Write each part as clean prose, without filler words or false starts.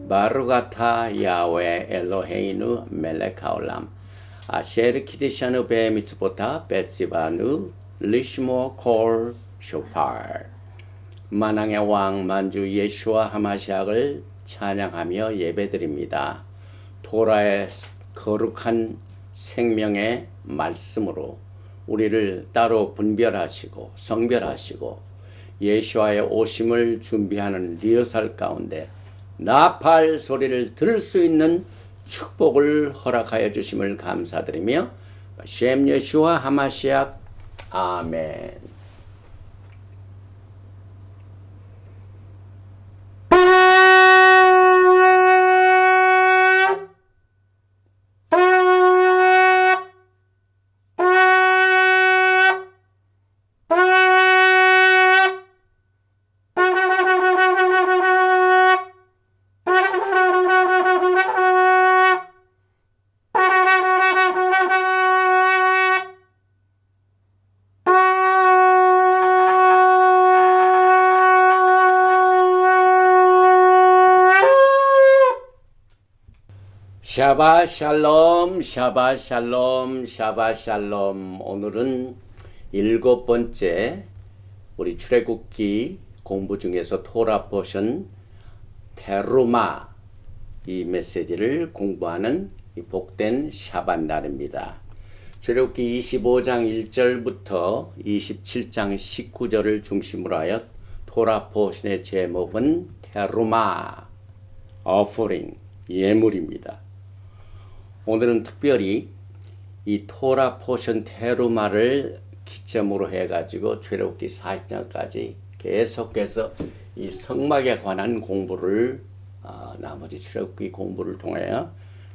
바루가타 야훼 엘로헤이누 멜렉 하올람 아셰르 키디샤누 베 미츠보타 베츠바누 리시모 콜 쇼팔. 만왕의 왕 만주 예수와 하마시약을 찬양하며 예배드립니다. 토라의 거룩한 생명의 말씀으로 우리를 따로 분별하시고 성별하시고 예수와의 오심을 준비하는 리허설 가운데 나팔 소리를 들을 수 있는 축복을 허락하여 주심을 감사드리며 셴 예수와 하마시약 아멘. 샤바 샬롬, 샤바 샬롬, 샤바 샬롬. 오늘은 7번째 우리 출애굽기 공부 중에서 토라 포션 테루마 이 메시지를 공부하는 이 복된 샤bat 날입니다. 출애굽기 25장 1절부터 27장 19절을 중심으로 하여 토라 포션의 제목은 테루마, offering, 예물입니다. 오늘은 특별히 이 토라 포션 테루마를 기점으로 해가지고 출애굽기 40장까지 계속해서 이 성막에 관한 공부를 나머지 출애굽기 공부를 통해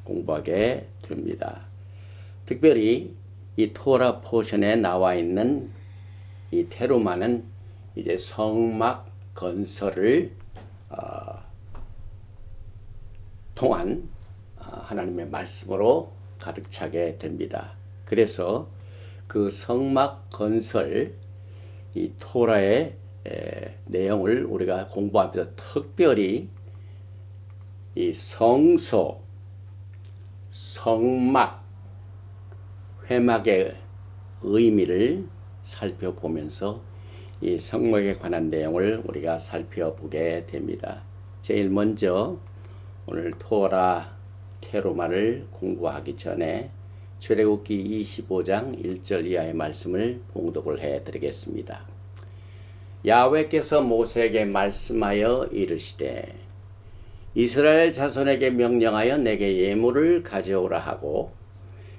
공부하게 됩니다. 특별히 이 토라 포션에 나와 있는 이 테루마는 이제 성막 건설을 통한 하나님의 말씀으로 가득 차게 됩니다. 그래서 그 성막 건설 이 토라의 내용을 우리가 공부하면서 특별히 이 성소, 성막, 회막의 의미를 살펴보면서 이 성막에 관한 내용을 우리가 살펴보게 됩니다. 제일 먼저 오늘 토라 테루마를 공부하기 전에 출애굽기 25장 1절 이하의 말씀을 봉독을 해드리겠습니다. 야훼께서 모세에게 말씀하여 이르시되 이스라엘 자손에게 명령하여 내게 예물을 가져오라 하고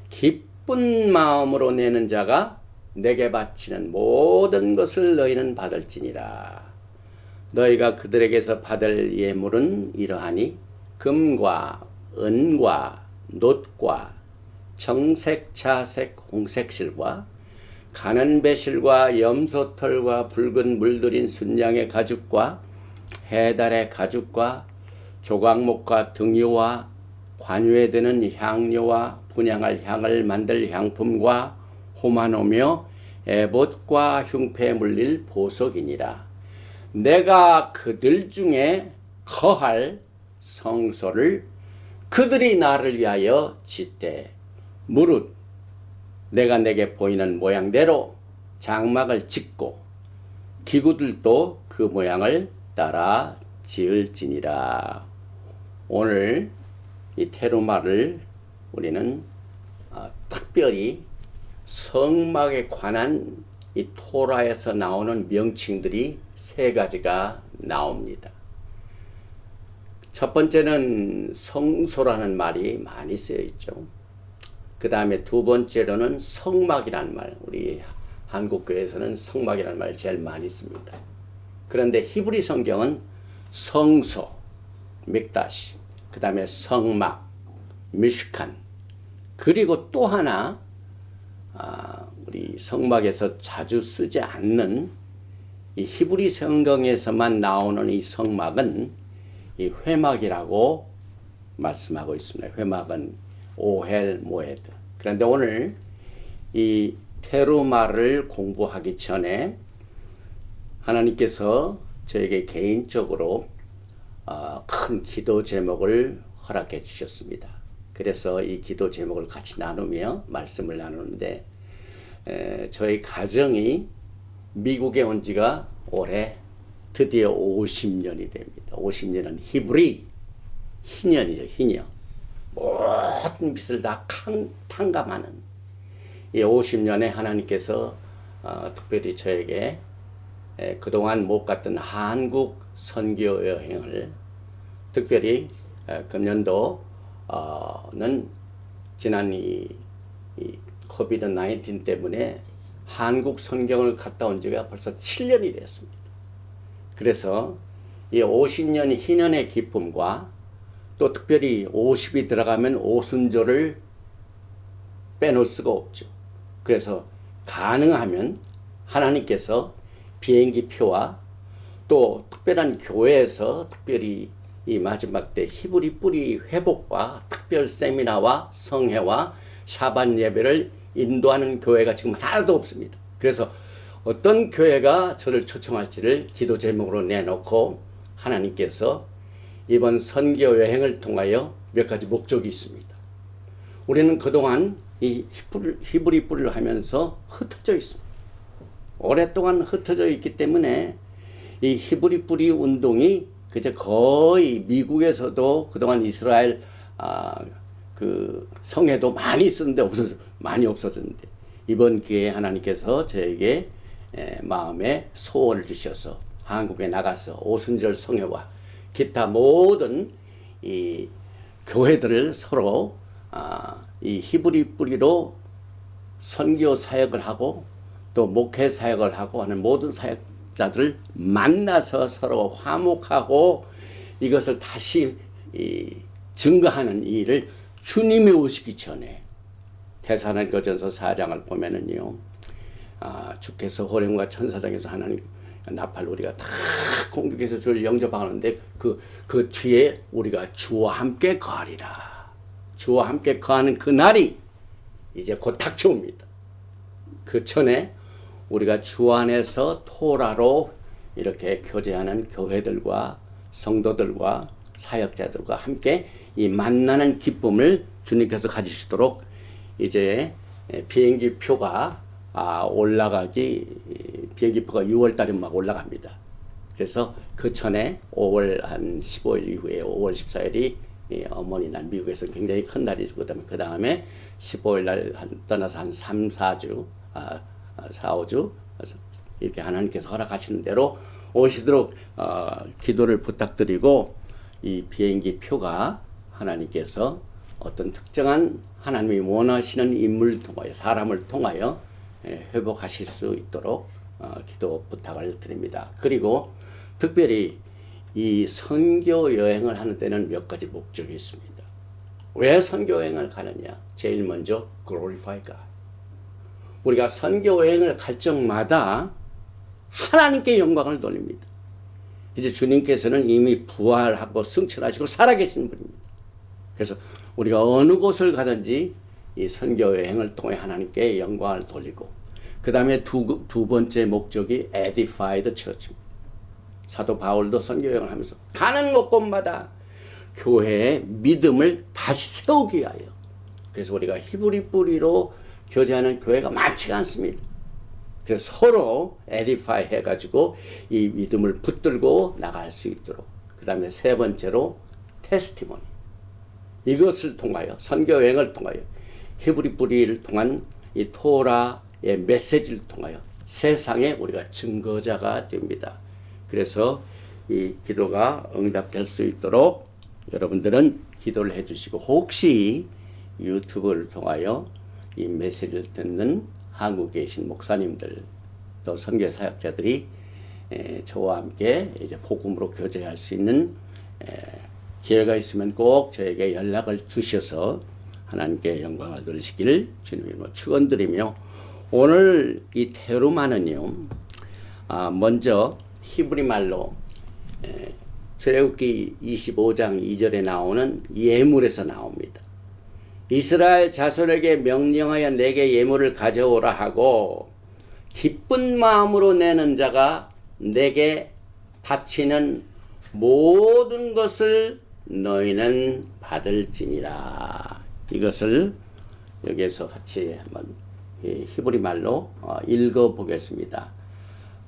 기쁜 마음으로 내는 자가 내게 바치는 모든 것을 너희는 받을지니라. 너희가 그들에게서 받을 예물은 이러하니 금과 은과 놋과 청색, 자색, 홍색 실과 가는 배실과 염소털과 붉은 물들인 순양의 가죽과 해달의 가죽과 조각목과 등유와 관유에 드는 향료와 분향할 향을 만들 향품과 호마노며 에봇과 흉패에 물릴 보석이니라. 내가 그들 중에 거할 성소를 그들이 나를 위하여 짓되 무릇 내가 내게 보이는 모양대로 장막을 짓고 기구들도 그 모양을 따라 지을지니라. 오늘 이 테루마를 우리는 특별히 성막에 관한 이 토라에서 나오는 명칭들이 3가지가 나옵니다. 첫 번째는 성소라는 말이 많이 쓰여 있죠. 그 다음에 두 번째로는 성막이라는 말, 우리 한국교회에서는 성막이라는 말 제일 많이 씁니다. 그런데 히브리 성경은 성소, mikdash, 그 다음에 성막, 미슈칸, 그리고 또 하나 우리 성막에서 자주 쓰지 않는 이 히브리 성경에서만 나오는 이 성막은 이 회막이라고 말씀하고 있습니다. 회막은 오헬 모에드. 그런데 오늘 이 테루마를 공부하기 전에 하나님께서 저에게 개인적으로 큰 기도 제목을 허락해 주셨습니다. 그래서 이 기도 제목을 같이 나누며 말씀을 나누는데 저희 가정이 미국에 온 지가 올해 드디어 50년이 됩니다. 50년은 히브리 희년이죠. 희년. 모든 빛을 다 탕감하는 이 50년에 하나님께서 특별히 저에게 그동안 못 갔던 한국 선교 여행을 특별히 금년도는 지난 이 코비드 19 때문에 한국 선경을 갔다 온 지가 벌써 7년이 됐습니다. 그래서 이 50년 희년의 기쁨과 또 특별히 50이 들어가면 오순절을 빼놓을 수가 없죠. 그래서 가능하면 하나님께서 비행기 표와 또 특별한 교회에서 특별히 이 마지막 때 히브리 뿌리 회복과 특별 세미나와 성회와 샤반 예배를 인도하는 교회가 지금 하나도 없습니다. 그래서 어떤 교회가 저를 초청할지를 기도 제목으로 내놓고 하나님께서 이번 선교 여행을 통하여 몇 가지 목적이 있습니다. 우리는 그동안 이 히브리 뿌리를 하면서 흩어져 있습니다. 오랫동안 흩어져 있기 때문에 이 히브리 뿌리 운동이 그저 거의 미국에서도 그동안 이스라엘 그 성회도 많이 있었는데 많이 없어졌는데 이번 기회에 하나님께서 저에게 마음에 소원을 주셔서 한국에 나가서 오순절 성회와 기타 모든 이 교회들을 서로 이 히브리 뿌리로 선교 사역을 하고 또 목회 사역을 하고 하는 모든 사역자들을 만나서 서로 화목하고 이것을 다시 증거하는 일을 주님이 오시기 전에 데살로니가전서 4장을 보면은요, 주께서 호령과 천사장에서 하나님 나팔 우리가 다 공중에서 주를 영접하는데 그 뒤에 우리가 주와 함께 거하리라. 주와 함께 거하는 그 날이 이제 곧 닥쳐옵니다. 그 전에 우리가 주 안에서 토라로 이렇게 교제하는 교회들과 성도들과 사역자들과 함께 이 만나는 기쁨을 주님께서 가지시도록 이제 비행기 표가 비행기 표가 6월 달에 막 올라갑니다. 그래서 그 전에 5월 한 15일 이후에 5월 14일이 어머니 날 미국에서 굉장히 큰 날이죠. 그 다음에 15일 날 떠나서 한 3, 4주, 4, 5주 이렇게 하나님께서 허락하시는 대로 오시도록 기도를 부탁드리고 이 비행기 표가 하나님께서 어떤 특정한 하나님이 원하시는 인물을 통하여 사람을 통하여 회복하실 수 있도록 기도 부탁을 드립니다. 그리고 특별히 이 선교 여행을 하는 데는 몇 가지 목적이 있습니다. 왜 선교 여행을 가느냐? 제일 먼저 glorify God. 우리가 선교 여행을 갈 적마다 하나님께 영광을 돌립니다. 이제 주님께서는 이미 부활하고 승천하시고 살아계신 분입니다. 그래서 우리가 어느 곳을 가든지 이 선교 여행을 통해 하나님께 영광을 돌리고 그 다음에 두 번째 목적이 edify the church입니다. 사도 바울도 선교 여행을 하면서 가는 곳곳마다 교회의 믿음을 다시 세우기 위하여 그래서 우리가 히브리 뿌리로 교제하는 교회가 많지가 않습니다. 그래서 서로 edify 해가지고 이 믿음을 붙들고 나갈 수 있도록 그 다음에 세 번째로 testimony 이것을 통하여 선교 여행을 통하여 히브리 뿌리를 통한 이 토라의 메시지를 통하여 세상에 우리가 증거자가 됩니다. 그래서 이 기도가 응답될 수 있도록 여러분들은 기도를 해주시고 혹시 유튜브를 통하여 이 메시지를 듣는 한국에 계신 목사님들 또 선교 사역자들이 저와 함께 이제 복음으로 교제할 수 있는 기회가 있으면 꼭 저에게 연락을 주셔서 하나님께 영광을 돌리시기를 주님으로 축원드리며 오늘 이 테루마는요 먼저 히브리 말로 출애굽기 25장 2절에 나오는 예물에서 나옵니다. 이스라엘 자손에게 명령하여 내게 예물을 가져오라 하고 기쁜 마음으로 내는 자가 내게 바치는 모든 것을 너희는 받을지니라. 이것을 여기에서 같이 한번 히브리 말로 읽어보겠습니다.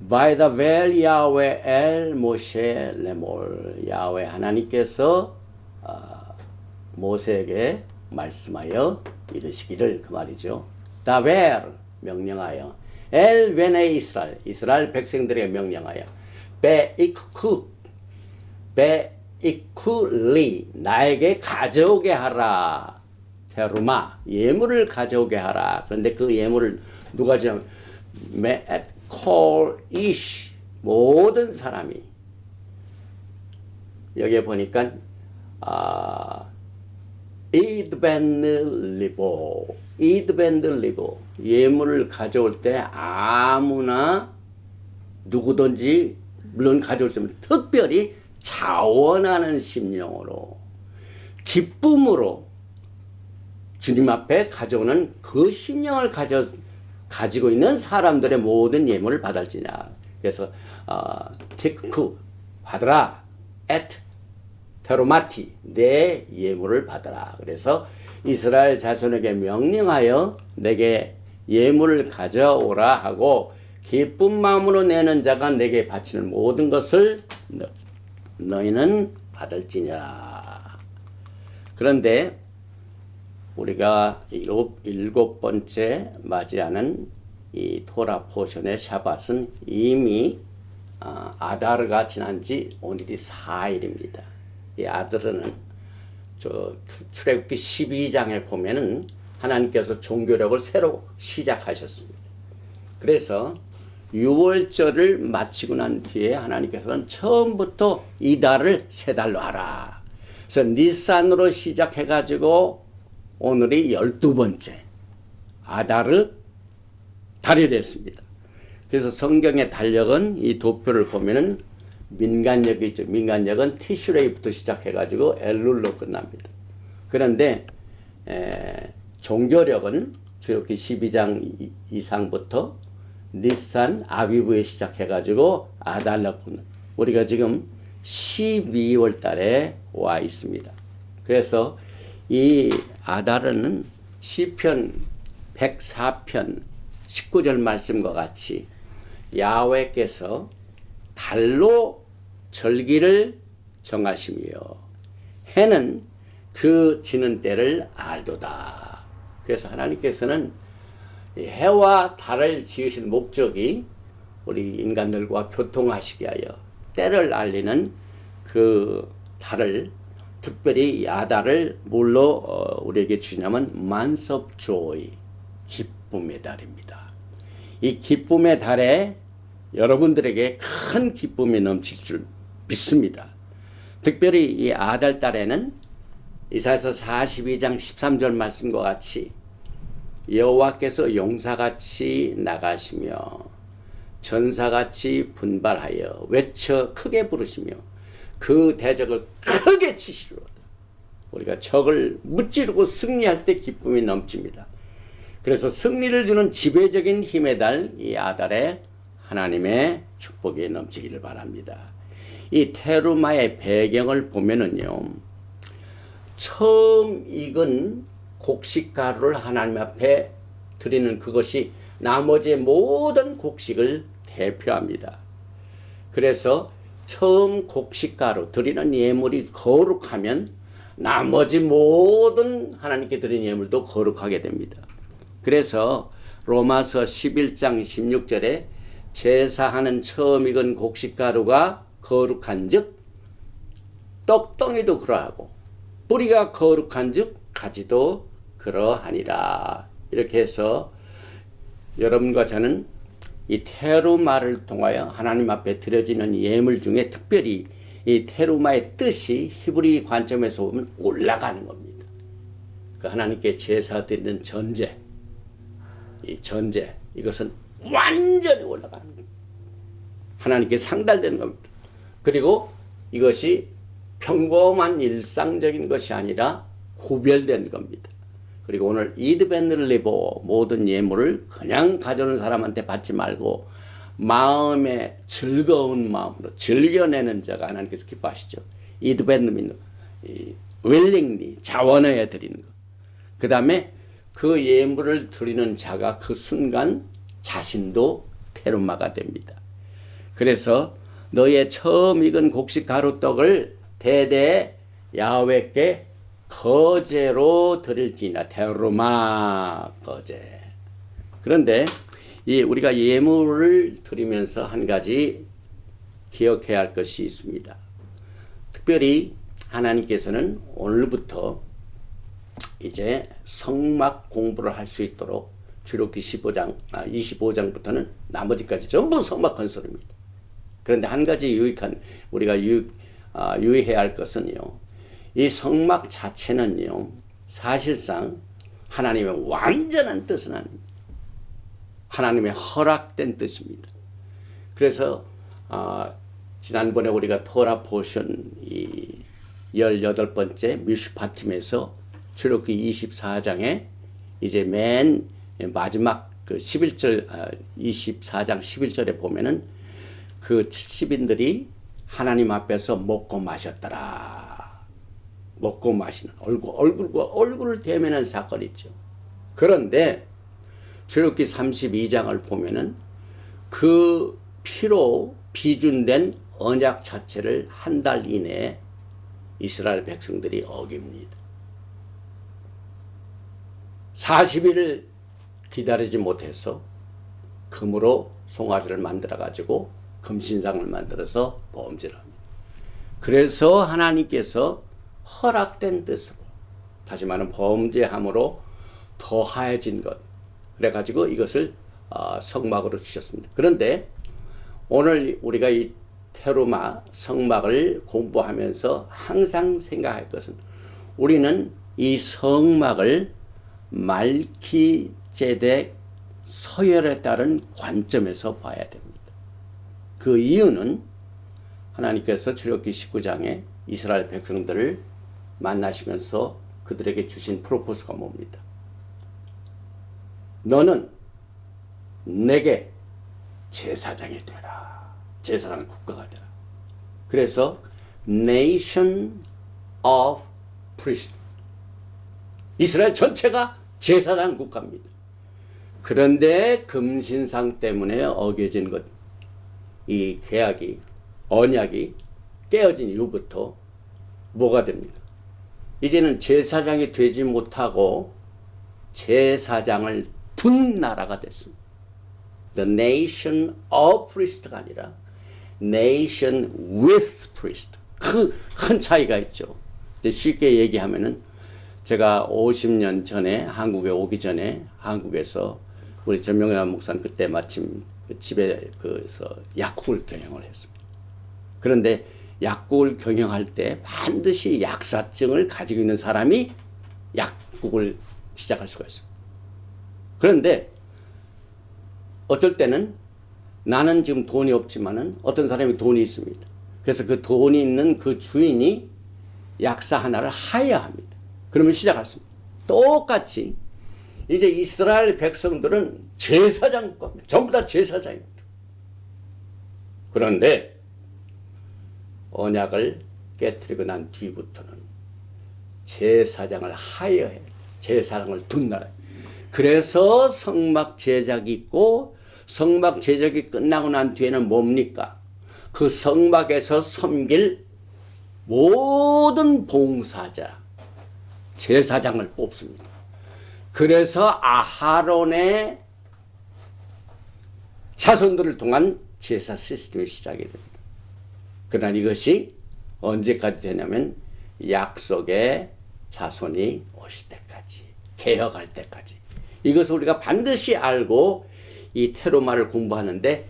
By the well Yahweh el Moshe lemor. 야훼 하나님께서 모세에게 말씀하여 이르시기를, 그 말이죠. 다벨 명령하여, 엘 베네 이스라엘 이스라엘 백성들에게 명령하여, 베이쿠리 나에게 가져오게 하라. 테루마 예물을 가져오게 하라. 그런데 그 예물을 누가 좀 콜 이시 모든 사람이, 여기에 보니까 이드벤리보 예물을 가져올 때 아무나 누구든지 물론 가져올 수 있으면 특별히 자원하는 심령으로 기쁨으로 주님 앞에 가져오는 그 심령을 가지고 있는 사람들의 모든 예물을 받을지냐. 그래서 티쿠 받으라, 에트 테로마티 내 예물을 받으라. 그래서 이스라엘 자손에게 명령하여 내게 예물을 가져오라 하고, 기쁜 마음으로 내는 자가 내게 바치는 모든 것을 너희는 받을지니라. 그런데 우리가 일곱 번째 맞이하는 이 토라 포션의 샤밧은 이미 아다르가 지난 지 오늘이 4일입니다. 이 아다르는 출애굽기 12장에 보면은 하나님께서 종교력을 새로 시작하셨습니다. 그래서 6월절을 마치고 난 뒤에 하나님께서는 처음부터 이달을 3달로 하라. 그래서 니산으로 시작해가지고 오늘이 12번째 아다르 달이 됐습니다. 그래서 성경의 달력은 이 도표를 보면은 민간력이 있죠. 민간력은 티슈레이부터 시작해가지고 엘룰로 끝납니다. 그런데 종교력은 출애굽기 12장 이상부터 니산 아비브에 시작해가지고 아달로 끝납니다. 우리가 지금 12월 달에 와 있습니다. 그래서 이 아다르는 시편 104편 19절 말씀과 같이 야훼께서 달로 절기를 정하시며 해는 그 지는 때를 알도다. 그래서 하나님께서는 해와 달을 지으신 목적이 우리 인간들과 교통하시게 하여 때를 알리는 그 달을, 특별히 야달을 뭘로 우리에게 주냐면 months of joy, 기쁨의 달입니다. 이 기쁨의 달에 여러분들에게 큰 기쁨이 넘칠 줄 믿습니다. 특별히 이 아달 달에는 이사야서 42장 13절 말씀과 같이 여호와께서 용사같이 나가시며 전사같이 분발하여 외쳐 크게 부르시며 그 대적을 크게 치시리로다. 우리가 적을 무찌르고 승리할 때 기쁨이 넘칩니다. 그래서 승리를 주는 지배적인 힘의 달 이 아달에 하나님의 축복이 넘치기를 바랍니다. 이 테루마의 배경을 보면은요, 처음 익은 곡식가루를 하나님 앞에 드리는 그것이 나머지 모든 곡식을 대표합니다. 그래서 처음 곡식가루 드리는 예물이 거룩하면 나머지 모든 하나님께 드리는 예물도 거룩하게 됩니다. 그래서 로마서 11장 16절에 제사하는 처음 익은 곡식가루가 거룩한 즉 떡덩이도 그러하고 뿌리가 거룩한 즉 가지도 그러하니라. 이렇게 해서 여러분과 저는 이 테루마를 통하여 하나님 앞에 드려지는 예물 중에 특별히 이 테루마의 뜻이 히브리 관점에서 보면 올라가는 겁니다. 그 하나님께 제사 드리는 전제, 이 전제, 이것은 완전히 올라가는 겁니다. 하나님께 상달되는 겁니다. 그리고 이것이 평범한 일상적인 것이 아니라 구별된 겁니다. 그리고 오늘 이드벤르리보 모든 예물을 그냥 가져오는 사람한테 받지 말고 마음에 즐거운 마음으로 즐겨내는 자가 하나님께서 기뻐하시죠. 이드벤드민 웰링리 자원하여 드리는 것. 그 다음에 그 예물을 드리는 자가 그 순간 자신도 테르마가 됩니다. 그래서 너의 처음 익은 곡식 가루떡을 대대 야훼께 거제로 드릴지니라. 테르마 거제. 그런데 우리가 예물을 드리면서 한 가지 기억해야 할 것이 있습니다. 특별히 하나님께서는 오늘부터 이제 성막 공부를 할 수 있도록 출애굽기 25장부터는 나머지까지 전부 성막 건설입니다. 그런데 한 가지 우리가 유의해야 할 것은요. 이 성막 자체는요. 사실상 하나님의 완전한 뜻은 아닙니다. 하나님의 허락된 뜻입니다. 그래서 지난번에 우리가 토라 포션 18번째 미슈파팀에서 출애굽기 24장에 이제 맨 마지막 그 11절 24장 11절에 보면은 그 70인들이 하나님 앞에서 먹고 마셨더라. 먹고 마시는 얼굴과 얼굴을 대면한 사건이 있죠. 그런데 출애굽기 32장을 보면은 그 피로 비준된 언약 자체를 한 달 이내에 이스라엘 백성들이 어깁니다. 40일을 기다리지 못해서 금으로 송아지를 만들어 가지고 금신상을 만들어서 범죄를 합니다. 그래서 하나님께서 허락된 뜻으로 다시 말하면 범죄함으로 더하여진 것 그래가지고 이것을 성막으로 주셨습니다. 그런데 오늘 우리가 이 테르마 성막을 공부하면서 항상 생각할 것은 우리는 이 성막을 말키제덱 서열에 따른 관점에서 봐야 됩니다. 그 이유는 하나님께서 출애굽기 19장에 이스라엘 백성들을 만나시면서 그들에게 주신 프로포즈가 뭡니다. 너는 내게 제사장이 되라. 제사장 국가가 되라. 그래서 Nation of Priest. 이스라엘 전체가 제사장 국가입니다. 그런데 금신상 때문에 어겨진 것, 이 계약이, 언약이 깨어진 이후부터 뭐가 됩니까? 이제는 제사장이 되지 못하고 제사장을 둔 나라가 됐습니다. The nation of priest가 아니라 nation with priest. 큰 차이가 있죠. 쉽게 얘기하면은 제가 50년 전에 한국에 오기 전에 한국에서 우리 전명현 목사는 그때 마침 집에서 약국을 경영을 했습니다. 그런데 약국을 경영할 때 반드시 약사증을 가지고 있는 사람이 약국을 시작할 수가 있습니다. 그런데 어쩔 때는 나는 지금 돈이 없지만은 어떤 사람이 돈이 있습니다. 그래서 그 돈이 있는 그 주인이 약사 하나를 하야합니다. 그러면 시작했습니다. 똑같이 이제 이스라엘 백성들은 제사장 겁니다. 전부 다 제사장입니다. 그런데 언약을 깨뜨리고 난 뒤부터는 제사장을 하야해요. 제사장을 둔 나라. 그래서 성막 제작이 있고 성막 제작이 끝나고 난 뒤에는 뭡니까? 그 성막에서 섬길 모든 봉사자, 제사장을 뽑습니다. 그래서 아하론의 자손들을 통한 제사 시스템이 시작이 됩니다. 그러나 이것이 언제까지 되냐면 약속의 자손이 오실 때까지, 개혁할 때까지. 이것을 우리가 반드시 알고 이 테르마를 공부하는데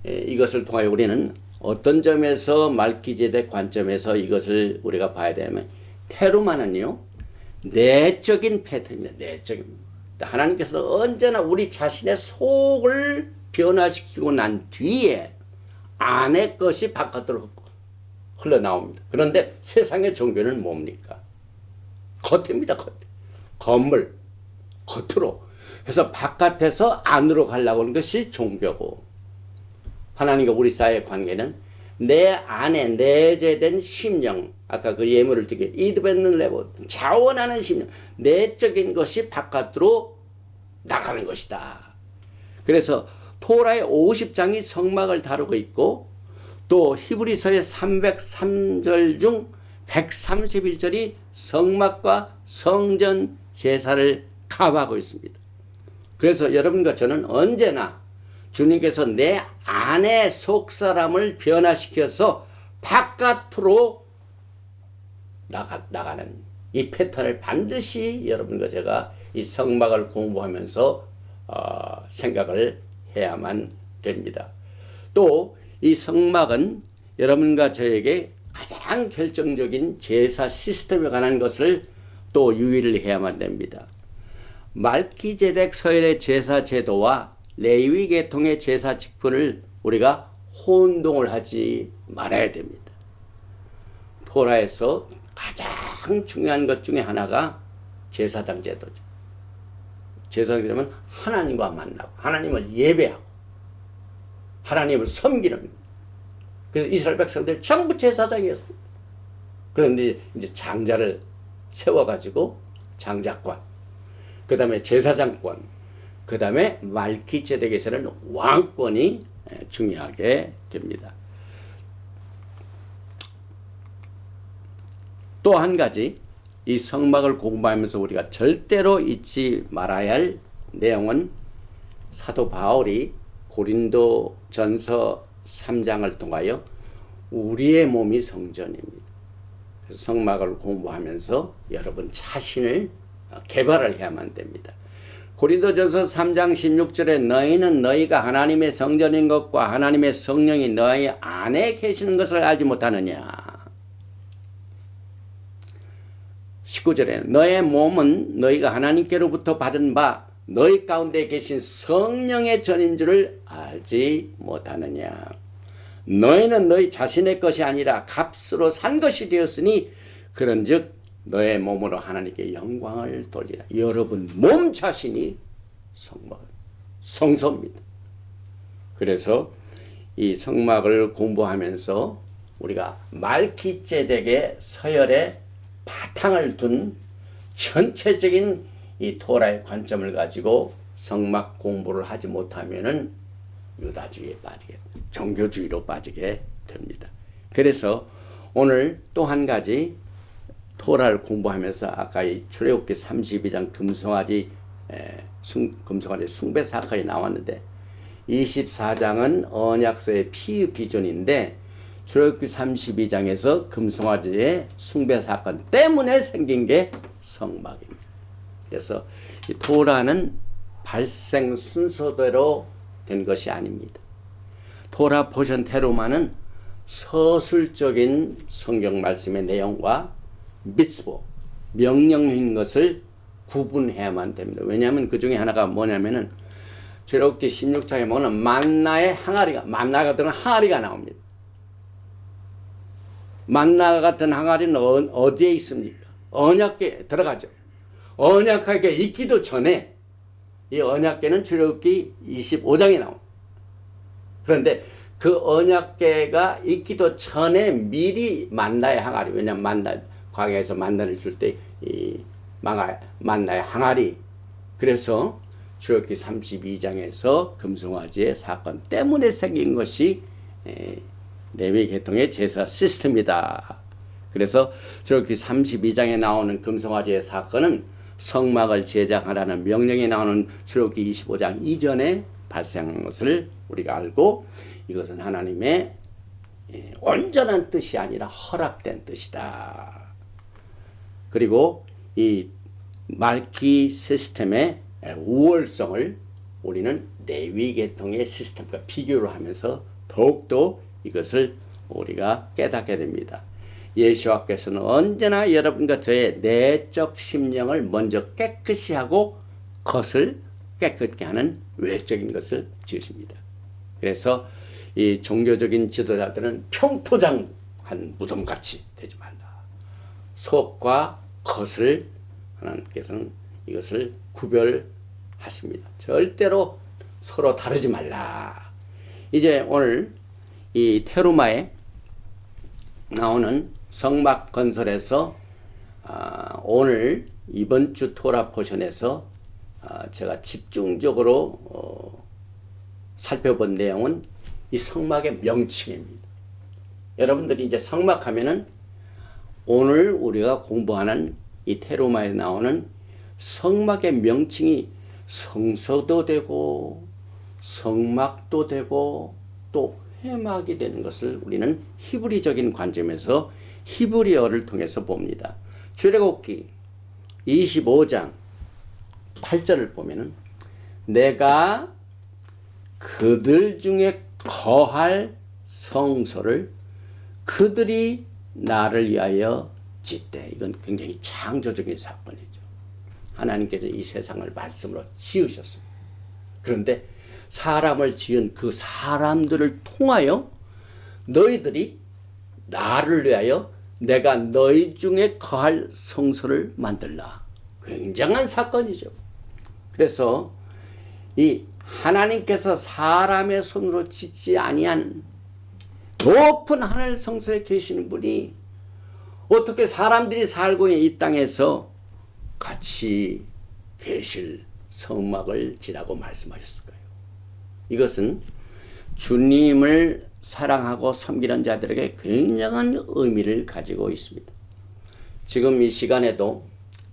이것을 통하여 우리는 어떤 점에서 말기제덱 관점에서 이것을 우리가 봐야 되냐면 테르마는요 내적인 패턴입니다. 내적인. 하나님께서 언제나 우리 자신의 속을 변화시키고 난 뒤에 안의 것이 바깥으로 흘러나옵니다. 그런데 세상의 종교는 뭡니까? 겉입니다. 겉. 건물. 겉으로. 그래서 바깥에서 안으로 가려고 하는 것이 종교고 하나님과 우리 사이의 관계는 내 안에 내재된 심령, 아까 그 예물을 드게 이드벤는 레버, 자원하는 심령, 내적인 것이 바깥으로 나가는 것이다. 그래서 토라의 50장이 성막을 다루고 있고 또 히브리서의 303절 중 131절이 성막과 성전 제사를 커버하고 있습니다. 그래서 여러분과 저는 언제나 주님께서 내 안의 속사람을 변화시켜서 바깥으로 나가는 이 패턴을 반드시 여러분과 제가 이 성막을 공부하면서 생각을 해야만 됩니다. 또 이 성막은 여러분과 저에게 가장 결정적인 제사 시스템에 관한 것을 또 유의를 해야만 됩니다. 말기제덱 서열의 제사 제도와 레위 계통의 제사 직분을 우리가 혼동을 하지 말아야 됩니다. 토라에서 가장 중요한 것 중에 하나가 제사장 제도죠. 제사장이 되면 하나님과 만나고 하나님을 예배하고 하나님을 섬기는. 그래서 이스라엘 백성들 전부 제사장이었습니다. 그런데 이제 장자를 세워가지고 장자권, 그 다음에 제사장권, 그 다음에 말기제덱에서는 왕권이 중요하게 됩니다. 또 한 가지 이 성막을 공부하면서 우리가 절대로 잊지 말아야 할 내용은 사도 바울이 고린도전서 3장을 통하여 우리의 몸이 성전입니다. 그래서 성막을 공부하면서 여러분 자신을 개발을 해야만 됩니다. 고린도전서 3장 16절에 너희는 너희가 하나님의 성전인 것과 하나님의 성령이 너희 안에 계시는 것을 알지 못하느냐. 19절에 너의 몸은 너희가 하나님께로부터 받은 바 너희 가운데 계신 성령의 전인 줄을 알지 못하느냐. 너희는 너희 자신의 것이 아니라 값으로 산 것이 되었으니 그런즉 너의 몸으로 하나님께 영광을 돌리라. 여러분 몸 자신이 성소입니다. 그래서 이 성막을 공부하면서 우리가 말기제덱의 서열에 바탕을 둔 전체적인 이 토라의 관점을 가지고 성막 공부를 하지 못하면은 유다주의에 빠지게, 종교주의로 빠지게 됩니다. 그래서 오늘 또 한 가지 토라를 공부하면서 아까 이 출애굽기 32장 금송아지 숭배 사건이 나왔는데 24장은 언약서의 피의 비전인데 출애굽기 32장에서 금송아지의 숭배 사건 때문에 생긴 게 성막입니다. 그래서 이 토라는 발생 순서대로 된 것이 아닙니다. 토라 포션 테루마는 서술적인 성경 말씀의 내용과 미tzvot, 명령인 것을 구분해야만 됩니다. 왜냐하면 그 중에 하나가 뭐냐면은 출애굽기 16장에 보면 만나의 항아리가, 만나 같은 항아리가 나옵니다. 만나 같은 항아리는 어디에 있습니까? 언약궤에 들어가죠. 언약궤에 있기도 전에 이 언약궤는 출애굽기 25장에 나옵니다. 그런데 그 언약궤가 있기도 전에 미리 만나의 항아리, 왜냐하면 만나 광야에서 만나를 줄 때 이 만나의 항아리, 그래서 출애굽기 32장에서 금송아지의 사건 때문에 생긴 것이 레위 계통의 제사 시스템이다. 그래서 출애굽기 32장에 나오는 금송아지의 사건은 성막을 제작하라는 명령이 나오는 출애굽기 25장 이전에 발생한 것을 우리가 알고 이것은 하나님의 온전한 뜻이 아니라 허락된 뜻이다. 그리고 이 말기 시스템의 우월성을 우리는 레위 계통의 시스템과 비교를 하면서 더욱더 이것을 우리가 깨닫게 됩니다. 예수와께서는 언제나 여러분과 저의 내적 심령을 먼저 깨끗이 하고 겉을 깨끗게 하는 외적인 것을 지으십니다. 그래서 이 종교적인 지도자들은 평토장한 무덤같이 되지 말라. 속과 겉을 하나님께서는 이것을 구별하십니다. 절대로 서로 다르지 말라. 이제 오늘 이 테루마에 나오는 성막 건설에서 오늘 이번 주 토라 포션에서 제가 집중적으로 살펴본 내용은 이 성막의 명칭입니다. 여러분들이 이제 성막 하면은 오늘 우리가 공부하는 이 테루마에 나오는 성막의 명칭이 성서도 되고 성막도 되고 또 회막이 되는 것을 우리는 히브리적인 관점에서 히브리어를 통해서 봅니다. 출애굽기 25장 8절을 보면은 내가 그들 중에 거할 성소를 그들이 나를 위하여 짓되. 이건 굉장히 창조적인 사건이죠. 하나님께서 이 세상을 말씀으로 지으셨습니다. 그런데 사람을 지은 그 사람들을 통하여 너희들이 나를 위하여 내가 너희 중에 거할 성소를 만들라. 굉장한 사건이죠. 그래서 이 하나님께서 사람의 손으로 짓지 아니한 높은 하늘 성소에 계시는 분이 어떻게 사람들이 살고 있는 이 땅에서 같이 계실 성막을 지라고 말씀하셨을까요? 이것은 주님을 사랑하고 섬기는 자들에게 굉장한 의미를 가지고 있습니다. 지금 이 시간에도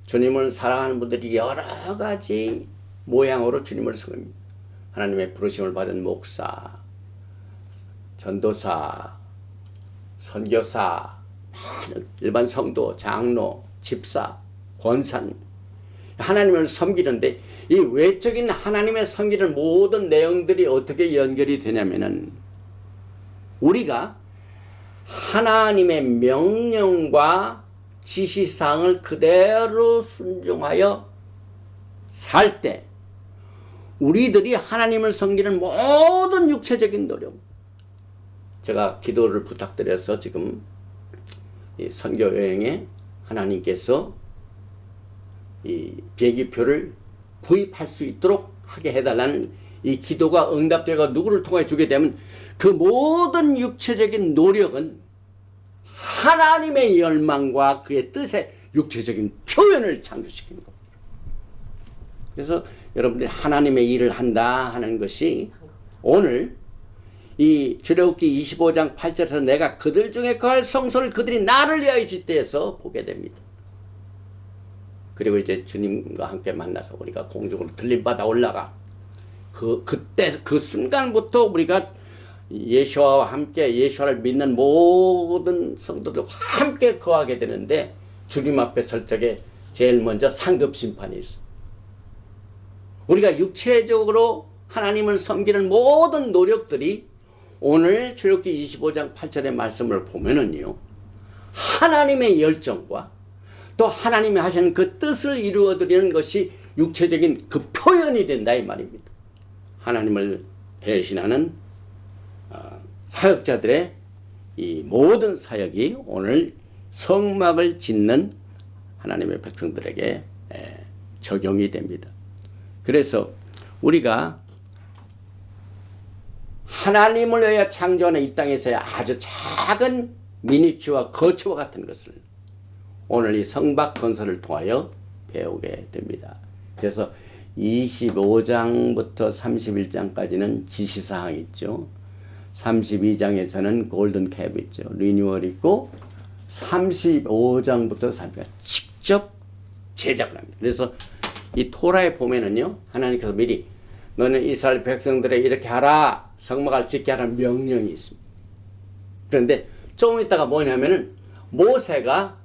주님을 사랑하는 분들이 여러 가지 모양으로 주님을 섬깁니다. 하나님의 부르심을 받은 목사, 전도사, 선교사, 일반 성도, 장로, 집사, 권사님, 하나님을 섬기는데 이 외적인 하나님의 섬기는 모든 내용들이 어떻게 연결이 되냐면은 우리가 하나님의 명령과 지시사항을 그대로 순종하여 살 때 우리들이 하나님을 섬기는 모든 육체적인 노력, 제가 기도를 부탁드려서 지금 이 선교 여행에 하나님께서 이 비행기표를 구입할 수 있도록 하게 해달라는 이 기도가 응답되고 누구를 통해 주게 되면 그 모든 육체적인 노력은 하나님의 열망과 그의 뜻의 육체적인 표현을 창조시키는 겁니다. 그래서 여러분들이 하나님의 일을 한다 하는 것이 오늘 이 출애굽기 25장 8절에서 내가 그들 중에 거할 성소를 그들이 나를 위하여 짓대에서 보게 됩니다. 그리고 이제 주님과 함께 만나서 우리가 공중으로 들림받아 올라가 그때 그 순간부터 우리가 예수와 함께 예수를 믿는 모든 성도들과 함께 거하게 되는데 주님 앞에 설 적에 제일 먼저 상급 심판이 있어. 우리가 육체적으로 하나님을 섬기는 모든 노력들이 오늘 출애굽기 25장 8절의 말씀을 보면은요, 하나님의 열정과 또 하나님이 하시는 그 뜻을 이루어드리는 것이 육체적인 그 표현이 된다 이 말입니다. 하나님을 대신하는 사역자들의 이 모든 사역이 오늘 성막을 짓는 하나님의 백성들에게 적용이 됩니다. 그래서 우리가 하나님을 위하여 창조하는 이 땅에서의 아주 작은 미니큐어와 거처와 같은 것을 오늘 이 성막 건설을 통하여 배우게 됩니다. 그래서 25장부터 31장까지는 지시사항이 있죠. 32장에서는 골든 캡 있죠. 리뉴얼 있고 35장부터 30장 직접 제작을 합니다. 그래서 이 토라에 보면은요, 하나님께서 미리 너는 이스라엘 백성들에 이렇게 하라, 성막을 짓게 하라는 명령이 있습니다. 그런데 조금 있다가 뭐냐면은 모세가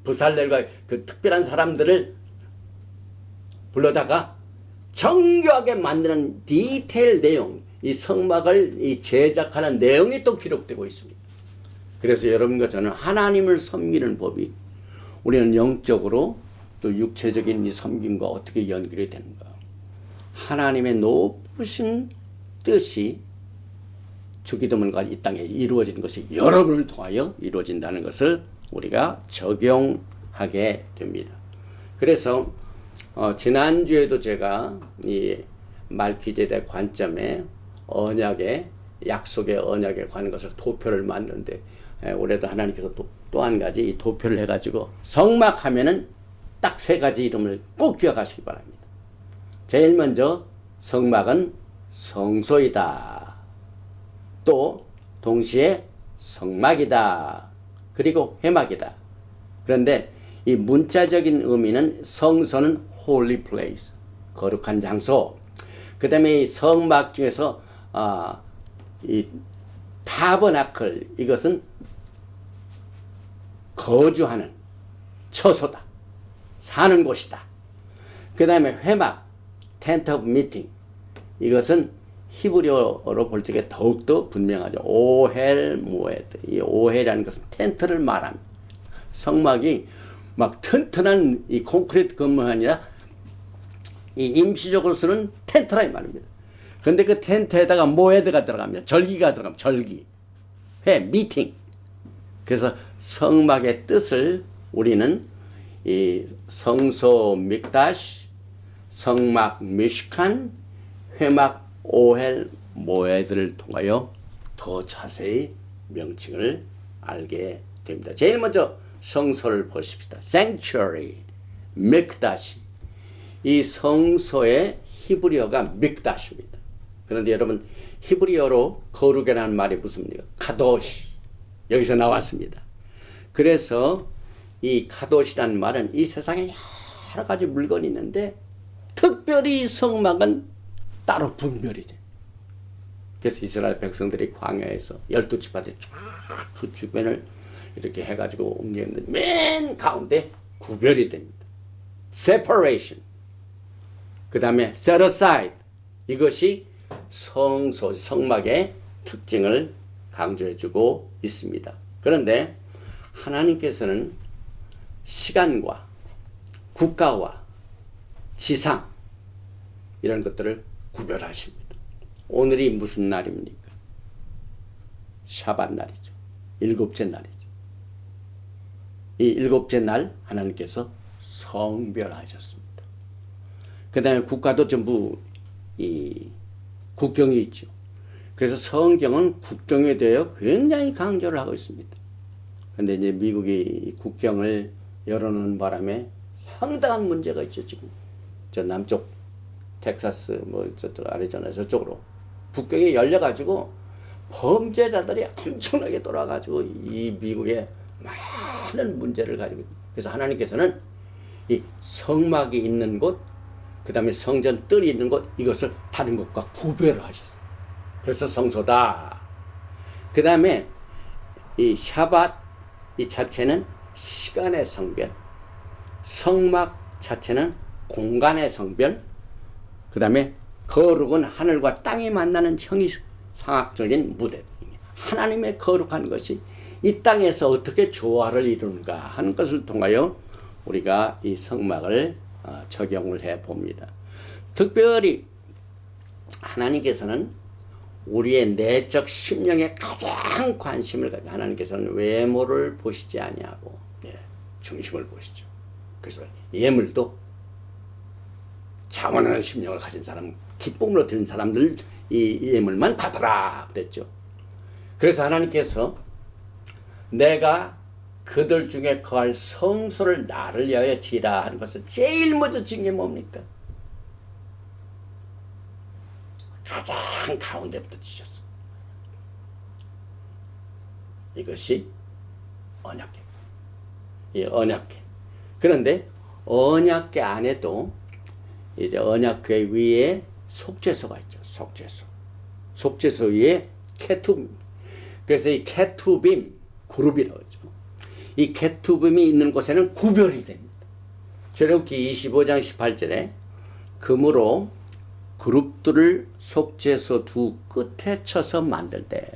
부살렐과 그 특별한 사람들을 불러다가 정교하게 만드는 디테일 내용, 이 성막을 이 제작하는 내용이 또 기록되고 있습니다. 그래서 여러분과 저는 하나님을 섬기는 법이 우리는 영적으로 또 육체적인 이 섬김과 어떻게 연결이 되는가. 하나님의 높으신 뜻이 주기도문과 이 땅에 이루어지는 것이 여러분을 통하여 이루어진다는 것을 우리가 적용하게 됩니다. 그래서 지난주에도 제가 이 말기제대 관점에 언약의 약속의 언약에 관한 것을 도표를 만드는데 올해도 하나님께서 또 한 가지 이 도표를 해가지고 성막하면은 딱 세 가지 이름을 꼭 기억하시기 바랍니다. 제일 먼저 성막은 성소이다. 또 동시에 성막이다. 그리고 회막이다. 그런데 이 문자적인 의미는 성소는 holy place, 거룩한 장소. 그 다음에 이 성막 중에서 이 타버나클, 이것은 거주하는 처소다. 사는 곳이다. 그 다음에 회막, tent of meeting, 이것은 히브리어로 볼 적에 더욱더 분명하죠. 오헬 모에드. 이 오헬이라는 것은 텐트를 말합니다. 성막이 막 튼튼한 이 콘크리트 건물이 아니라 이 임시적으로 쓰는 텐트라 이 말입니다. 그런데 그 텐트에다가 모에드가 들어갑니다. 절기가 들어갑니다. 절기. 회, 미팅. 그래서 성막의 뜻을 우리는 이 성소 믹다시, 성막 미시칸, 회막 오헬 모에드를 통하여 더 자세히 명칭을 알게 됩니다. 제일 먼저 성소를 보십시다. sanctuary, 믹다시. 이 성소의 히브리어가 믹다시입니다. 그런데 여러분, 히브리어로 거룩이라는 말이 무슨 말이에요? 카도시. 여기서 나왔습니다. 그래서 이 카도시라는 말은 이 세상에 여러 가지 물건이 있는데 특별히 성막은 따로 분별이 돼. 그래서 이스라엘 백성들이 광야에서 12지파들 쫙 그 주변을 이렇게 해가지고 움직였는데 맨 가운데 구별이 됩니다. separation. 그 다음에 set aside. 이것이 성소, 성막의 특징을 강조해주고 있습니다. 그런데 하나님께서는 시간과 국가와 지상 이런 것들을 구별하십니다. 오늘이 무슨 날입니까? 샤밧 날이죠. 일곱째 날이죠. 이 일곱째 날 하나님께서 성별하셨습니다. 그 다음에 국가도 전부 이 국경이 있죠. 그래서 성경은 국경에 대해 굉장히 강조를 하고 있습니다. 그런데 이제 미국이 국경을 열어놓은 바람에 상당한 문제가 있죠. 지금 저 남쪽 텍사스 뭐 저쪽 아리조나 저쪽으로 국경이 열려가지고 범죄자들이 엄청나게 돌아가지고 이 미국에 많은 문제를 가지고 있습니다. 그래서 하나님께서는 이 성막이 있는 곳, 그 다음에 성전 뜰이 있는 곳, 이것을 다른 것과 구별을 하셨어요. 그래서 성소다. 그 다음에 이 샤밧 이 자체는 시간의 성별, 성막 자체는 공간의 성별, 그 다음에 거룩은 하늘과 땅이 만나는 형이상학적인 무대. 하나님의 거룩한 것이 이 땅에서 어떻게 조화를 이루는가 하는 것을 통하여 우리가 이 성막을 적용을 해 봅니다. 특별히 하나님께서는 우리의 내적 심령에 가장 관심을 가지고 하나님께서는 외모를 보시지 아니하고 중심을 보시죠. 그래서 예물도 자원하는 심령을 가진 사람, 기쁨으로 드린 사람들 이 예물만 받아라 그랬죠. 그래서 하나님께서 내가 그들 중에 거할 성소를 나를 위하여 지라 하는 것을 제일 먼저 지은 게 뭡니까? 가장 가운데부터 지셨습니다. 이것이 언약궤. 이 언약궤. 그런데 언약궤 안에도 이제 언약궤 위에 속죄소가 있죠. 속죄소. 속죄소 위에 케투빔. 그래서 이 케투빔 그룹이라고 하죠. 이 케투빔이 있는 곳에는 구별이 됩니다. 출애굽기 25장 18절에 금으로 그룹들을 속죄소 두 끝에 쳐서 만들 때.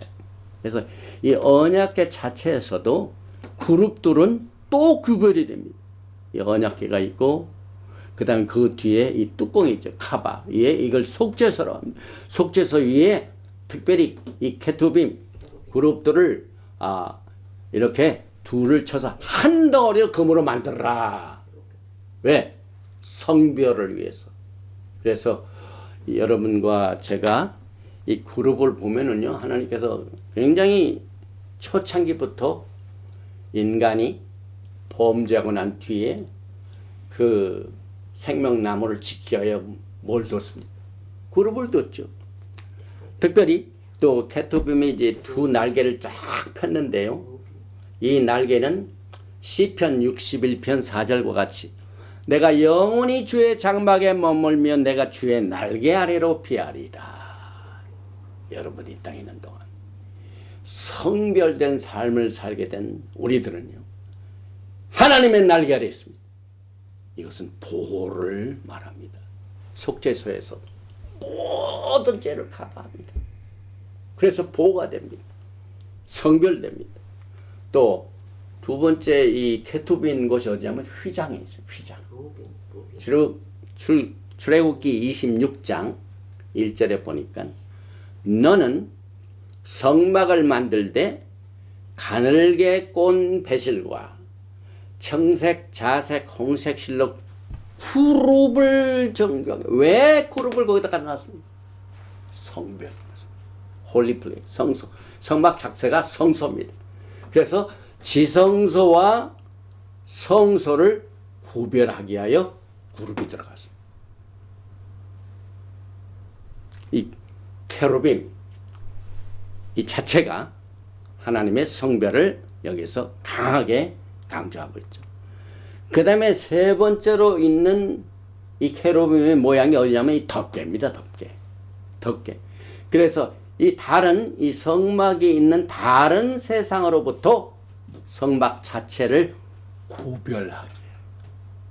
그래서 이 언약궤 자체에서도 그룹들은 또 구별이 됩니다. 이 언약궤가 있고 그 다음에 그 뒤에 이 뚜껑이 있죠. 카바 위에 이걸 속죄소로 합니다. 속죄소 위에 특별히 이 케투빔 그룹들을 이렇게 둘을 쳐서 한 덩어리를 금으로 만들어라. 왜? 성별을 위해서. 그래서 여러분과 제가 이 그룹을 보면은요, 하나님께서 굉장히 초창기부터 인간이 범죄하고 난 뒤에 그 생명나무를 지키기 위하여 뭘 뒀습니까? 그룹을 뒀죠. 특별히 또 케토빔이 이제 두 날개를 쫙 폈는데요. 이 날개는 시편 61편 4절과 같이 내가 영원히 주의 장막에 머물며 내가 주의 날개 아래로 피하리다. 여러분이 이 땅에 있는 동안 성별된 삶을 살게 된 우리들은요, 하나님의 날개 아래 있습니다. 이것은 보호를 말합니다. 속죄소에서 모든 죄를 커버합니다. 그래서 보호가 됩니다. 성별됩니다. 또 두 번째 이 케투빈 곳이 어디냐면 휘장이죠. 휘장. 출애굽기 26장 1절에 보니까 너는 성막을 만들되 가늘게 꼰 배실과 청색, 자색, 홍색 실로 그룹을 정교하게. 왜 그룹을 거기다가 놨습니까? 성별, 홀리플레이, 성소. 성막 자체가 성소입니다. 그래서 지성소와 성소를 구별하기 위하여 그룹이 들어갔습니다. 이 케루빔 이 자체가 하나님의 성별을 여기서 강하게 강조하고 있죠. 그 다음에 세 번째로 있는 이 케루빔의 모양이 어디냐면 이 덮개입니다. 덮개. 그래서 이 다른 이 성막이 있는 다른 세상으로부터 성막 자체를 구별하게,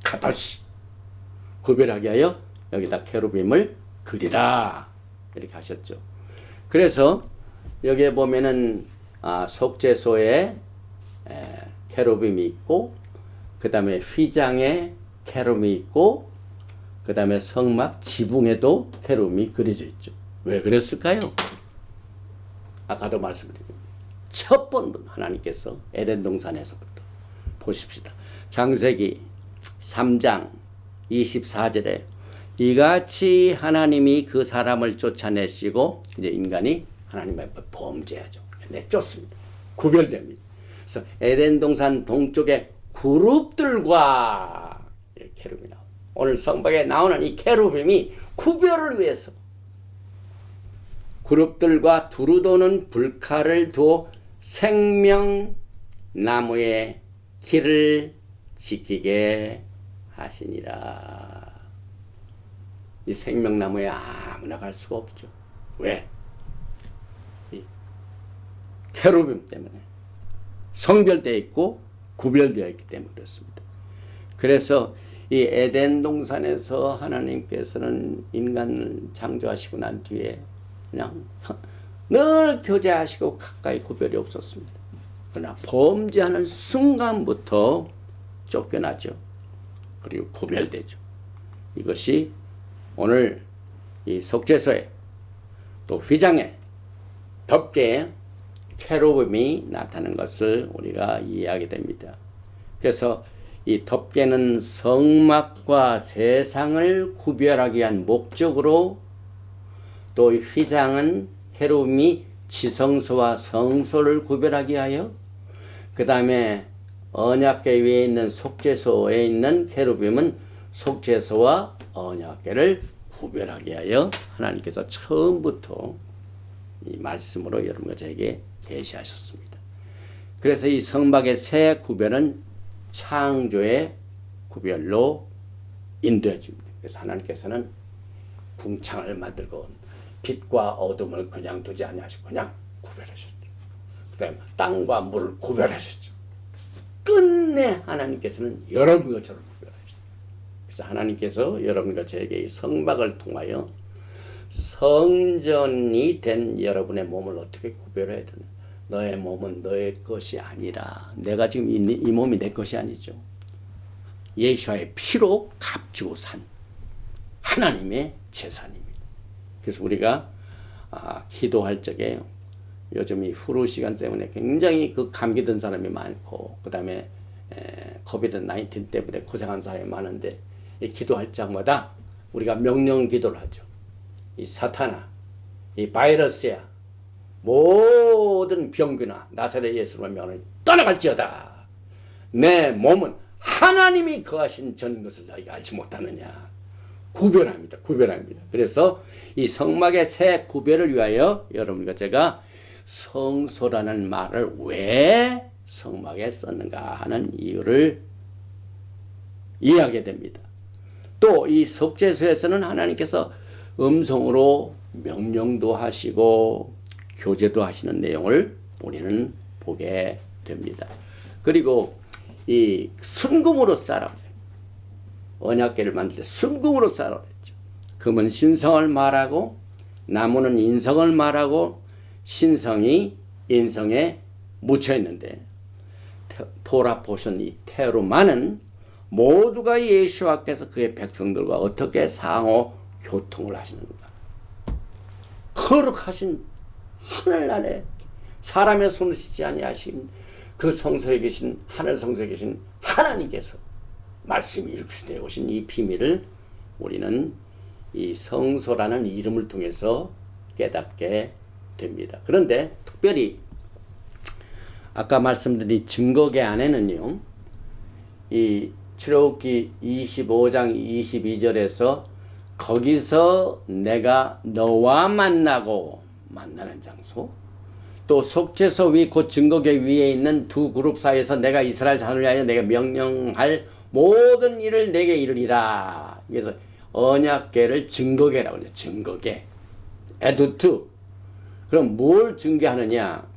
카도시 구별하게 하여 여기다 케루빔을 그리라 이렇게 하셨죠. 그래서 여기에 보면은 속죄소에 케루빔이 있고, 그 다음에 휘장에 케루빔이 있고, 그 다음에 성막 지붕에도 케루빔이 그려져 있죠. 왜 그랬을까요? 아까도 말씀드렸습니다. 첫 번부터 하나님께서 에덴 동산에서부터 보십시다. 창세기 3장 24절에 이같이 하나님이 그 사람을 쫓아내시고 이제 인간이 하나님 앞에 범죄하죠. 내쫓습니다. 구별됩니다. 그래서 에덴 동산 동쪽에 그룹들과 케루빔이 나옵니다. 오늘 성막에 나오는 이 케루빔이 구별을 위해서 그룹들과 두루 도는 불칼을 두어 생명나무의 길을 지키게 하시니라. 이 생명나무에 아무나 갈 수가 없죠. 왜? 이 케루빔 때문에 성별되어 있고 구별되어 있기 때문에 그렇습니다. 그래서 이 에덴 동산에서 하나님께서는 인간을 창조하시고 난 뒤에 그냥 늘 교제하시고 가까이 구별이 없었습니다. 그러나 범죄하는 순간부터 쫓겨나죠. 그리고 구별되죠. 이것이 오늘 이 속죄소에 또 휘장에 덮개에 케루빔이 나타나는 것을 우리가 이해하게 됩니다. 그래서 이 덮개는 성막과 세상을 구별하기 위한 목적으로, 또 휘장은 케루빔이 지성소와 성소를 구별하기 위하여, 그 다음에 언약궤 위에 있는 속죄소에 있는 케루빔은 속죄소와 언약궤를 구별하기 위하여 하나님께서 처음부터 이 말씀으로 여러분과 저에게 계시하셨습니다. 그래서 이 성막의 세 구별은 창조의 구별로 인도해 줍니다. 그래서 하나님께서는 궁창을 만들고 빛과 어둠을 그냥 두지 아니하시고 그냥 구별하셨죠. 그다음에 땅과 물을 구별하셨죠. 끝내 하나님께서는 여러분과 저를 구별하셨죠. 그래서 하나님께서 여러분과 저에게 이 성막을 통하여 성전이 된 여러분의 몸을 어떻게 구별해야 되나? 너의 몸은 너의 것이 아니라, 내가 지금 이 몸이 내 것이 아니죠. 예수와의 피로 값주고 산 하나님의 재산입니다. 그래서 우리가 기도할 적에 요즘 이 후루 시간 때문에 굉장히 그 감기 든 사람이 많고, 그 다음에 코비드-19 때문에 고생한 사람이 많은데, 이 기도할 적마다 우리가 명령 기도를 하죠. 이 사탄아, 이 바이러스야 모든 병균아 나사렛 예수로 명을 떠나갈지어다. 내 몸은 하나님이 거하신 전 것을 너희가 알지 못하느냐. 구별합니다. 구별합니다. 그래서 이 성막의 새 구별을 위하여 여러분과 제가 성소라는 말을 왜 성막에 썼는가 하는 이유를 이해하게 됩니다. 또 이 속죄소에서는 하나님께서 음성으로 명령도 하시고 교제도 하시는 내용을 우리는 보게 됩니다. 그리고 이 순금으로 쌓으라. 언약궤를 만들 때 순금으로 쌓으라 그랬죠. 금은 신성을 말하고 나무는 인성을 말하고 신성이 인성에 묻혀 있는데 토라 포션 이 테루마는 모두가 예수와께서 그의 백성들과 어떻게 상호 교통을 하시는가. 거룩하신 하늘나라에 사람의 손을 씻지 아니하신 그 성소에 계신 하늘 성소에 계신 하나님께서 말씀이 육신되어 오신 이 비밀을 우리는 이 성소라는 이름을 통해서 깨닫게 됩니다. 그런데 특별히 아까 말씀드린 증거계 안에는요, 이 출애굽기 25장 22절에서 거기서 내가 너와 만나는 장소, 또 속죄소 위 곧 증거계 위에 있는 두 그룹 사이에서 내가 이스라엘 자손을 위하여 내가 명령할 모든 일을 내게 이르리라. 그래서 언약궤를 증거궤라고 해요. 증거궤. 에두투. 그럼 뭘 증거하느냐?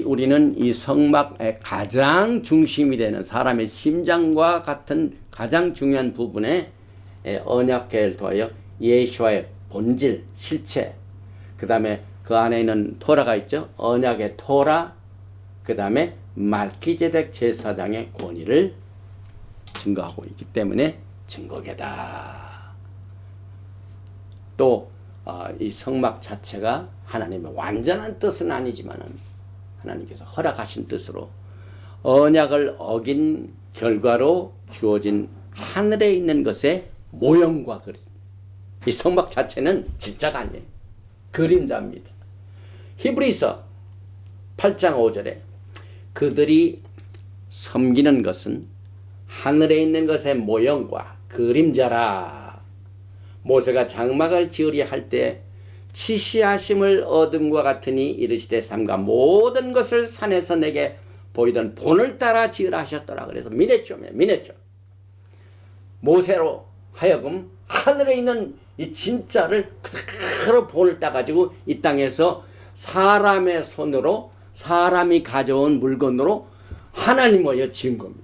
우리는 이 성막의 가장 중심이 되는 사람의 심장과 같은 가장 중요한 부분에 언약궤를 통하여 예수와의 본질, 실체, 그 다음에 그 안에 있는 토라가 있죠. 언약의 토라, 그 다음에 말기제덱 제사장의 권위를 증거하고 있기 때문에 증거궤다. 또 이 성막 자체가 하나님의 완전한 뜻은 아니지만 하나님께서 허락하신 뜻으로 언약을 어긴 결과로 주어진 하늘에 있는 것의 모형과 그림. 이 성막 자체는 진짜가 아니에요. 그림자입니다. 히브리서 8장 5절에 그들이 섬기는 것은 하늘에 있는 것의 모형과 그림자라. 모세가 장막을 지으려 할 때 치시하심을 얻음과 같으니 이르시되 삼가 모든 것을 산에서 내게 보이던 본을 따라 지으라 하셨더라. 그래서 민했죠. 모세로 하여금 하늘에 있는 이 진짜를 그대로 본을 따가지고 이 땅에서 사람의 손으로 사람이 가져온 물건으로 하나님을 지은 겁니다.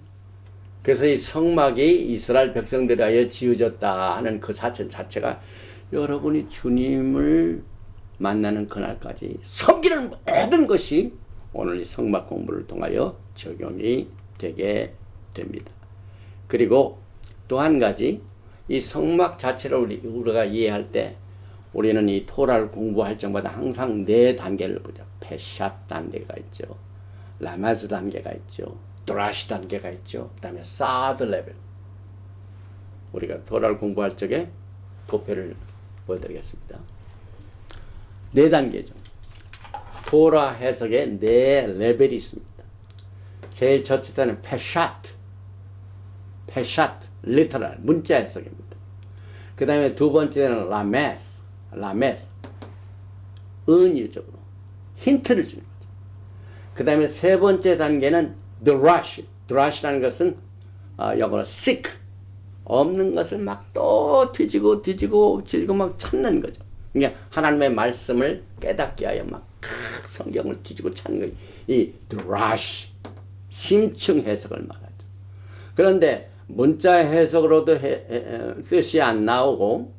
그래서 이 성막이 이스라엘 백성들에 의해 지어졌다 하는 그 사천 자체가 여러분이 주님을 만나는 그날까지 섬기는 모든 것이 오늘 이 성막 공부를 통하여 적용이 되게 됩니다. 그리고 또 한 가지 이 성막 자체를 우리가 이해할 때 우리는 이 토라를 공부할 적마다 항상 네 단계를 보죠. 페샷 단계가 있죠. 라마즈 단계가 있죠. 드라시 단계가 있죠. 그 다음에 사드 레벨. 우리가 토라를 공부할 적에 도표를 보여드리겠습니다. 네 단계죠. 토라 해석에 네 레벨이 있습니다. 제일 첫째는 페샷, 리터럴, 문자 해석입니다. 그 다음에 두 번째는 라메스, 은유적으로 힌트를 주는 거죠. 그 다음에 세 번째 단계는 드라시라는 것은 영어로 seek, 없는 것을 막 또 뒤지고 막 찾는 거죠. 그러니까 하나님의 말씀을 깨닫게 하여 막 성경을 뒤지고 찾는 거예요. 이 드라시, 심층 해석을 말하죠. 그런데 문자 해석으로도 뜻이 안 나오고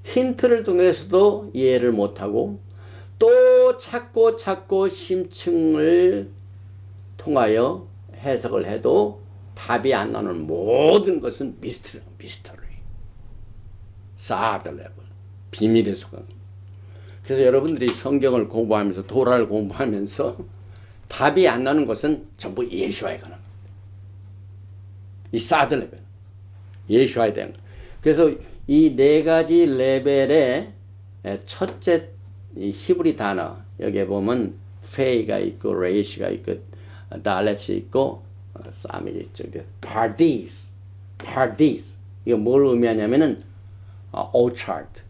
힌트를 통해서도 이해를 못하고 또 찾고 심층을 통하여 해석을 해도 답이 안 나오는 모든 것은 미스터리. 사드 레벨. 비밀의 소강. 그래서 여러분들이 성경을 공부하면서 도라를 공부하면서 답이 안 나는 것은 전부 예수와에 관한 겁니다. 이 사드 레벨. 예수와에 대한 것. 그래서 이 네 가지 레벨의 첫째 이 히브리 단어 여기에 보면 페이가 있고 레이시가 있고 달렛이 있고 사밀이 있죠. 파디스 이거 뭘 의미하냐면은 orchard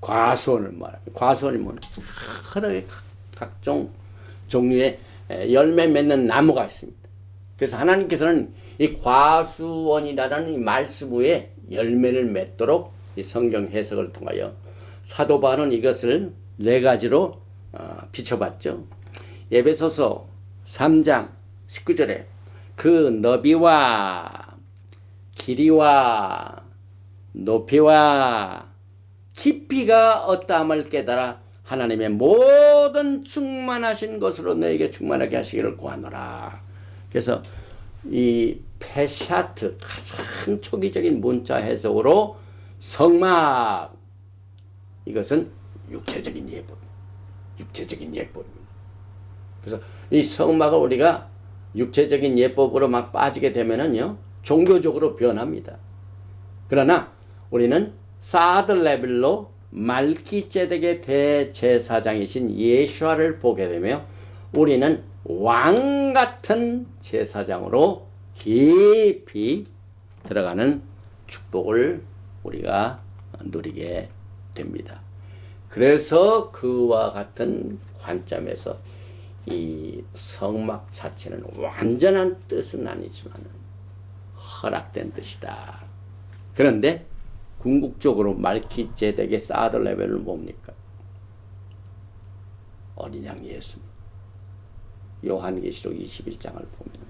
과수원을 말합니다. 과수원이 뭐냐? 여러 각종 종류의 열매 맺는 나무가 있습니다. 그래서 하나님께서는 이 과수원이라는 이 말씀 위에 열매를 맺도록 이 성경 해석을 통하여 사도 바울은 이것을 네 가지로 비춰봤죠. 에베소서 3장 19절에 그 너비와 길이와 높이와 깊이가 어떠함을 깨달아 하나님의 모든 충만하신 것으로 너에게 충만하게 하시기를 구하노라. 그래서 이 페샤트 가장 초기적인 문자 해석으로 성막 이것은 육체적인 예법입니다. 그래서 이 성막을 우리가 육체적인 예법으로 막 빠지게 되면은요 종교적으로 변합니다. 그러나 우리는 사드 레벨로 말기ጼ덱의 대제사장이신 예수아를 보게 되며 우리는 왕 같은 제사장으로 깊이 들어가는 축복을 우리가 누리게 됩니다. 그래서 그와 같은 관점에서 이 성막 자체는 완전한 뜻은 아니지만 허락된 뜻이다. 그런데 궁극적으로 말기ጼ덱의 사드 레벨은 뭡니까? 어린 양 예수. 요한계시록 21장을 보면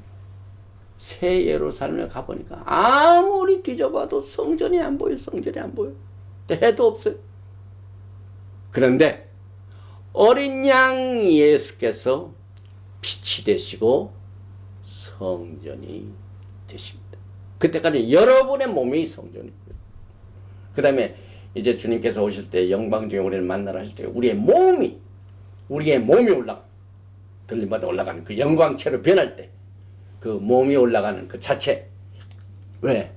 새 예루살렘에 가보니까 아무리 뒤져봐도 성전이 안 보여. 때도 없어요. 그런데 어린 양 예수께서 빛이 되시고 성전이 되십니다. 그때까지 여러분의 몸이 성전이고요. 그 다음에 이제 주님께서 오실 때 영광 중에 우리를 만나러 하실 때 우리의 몸이 들림마다 올라가는 그 영광체로 변할 때 그 몸이 올라가는 그 자체. 왜?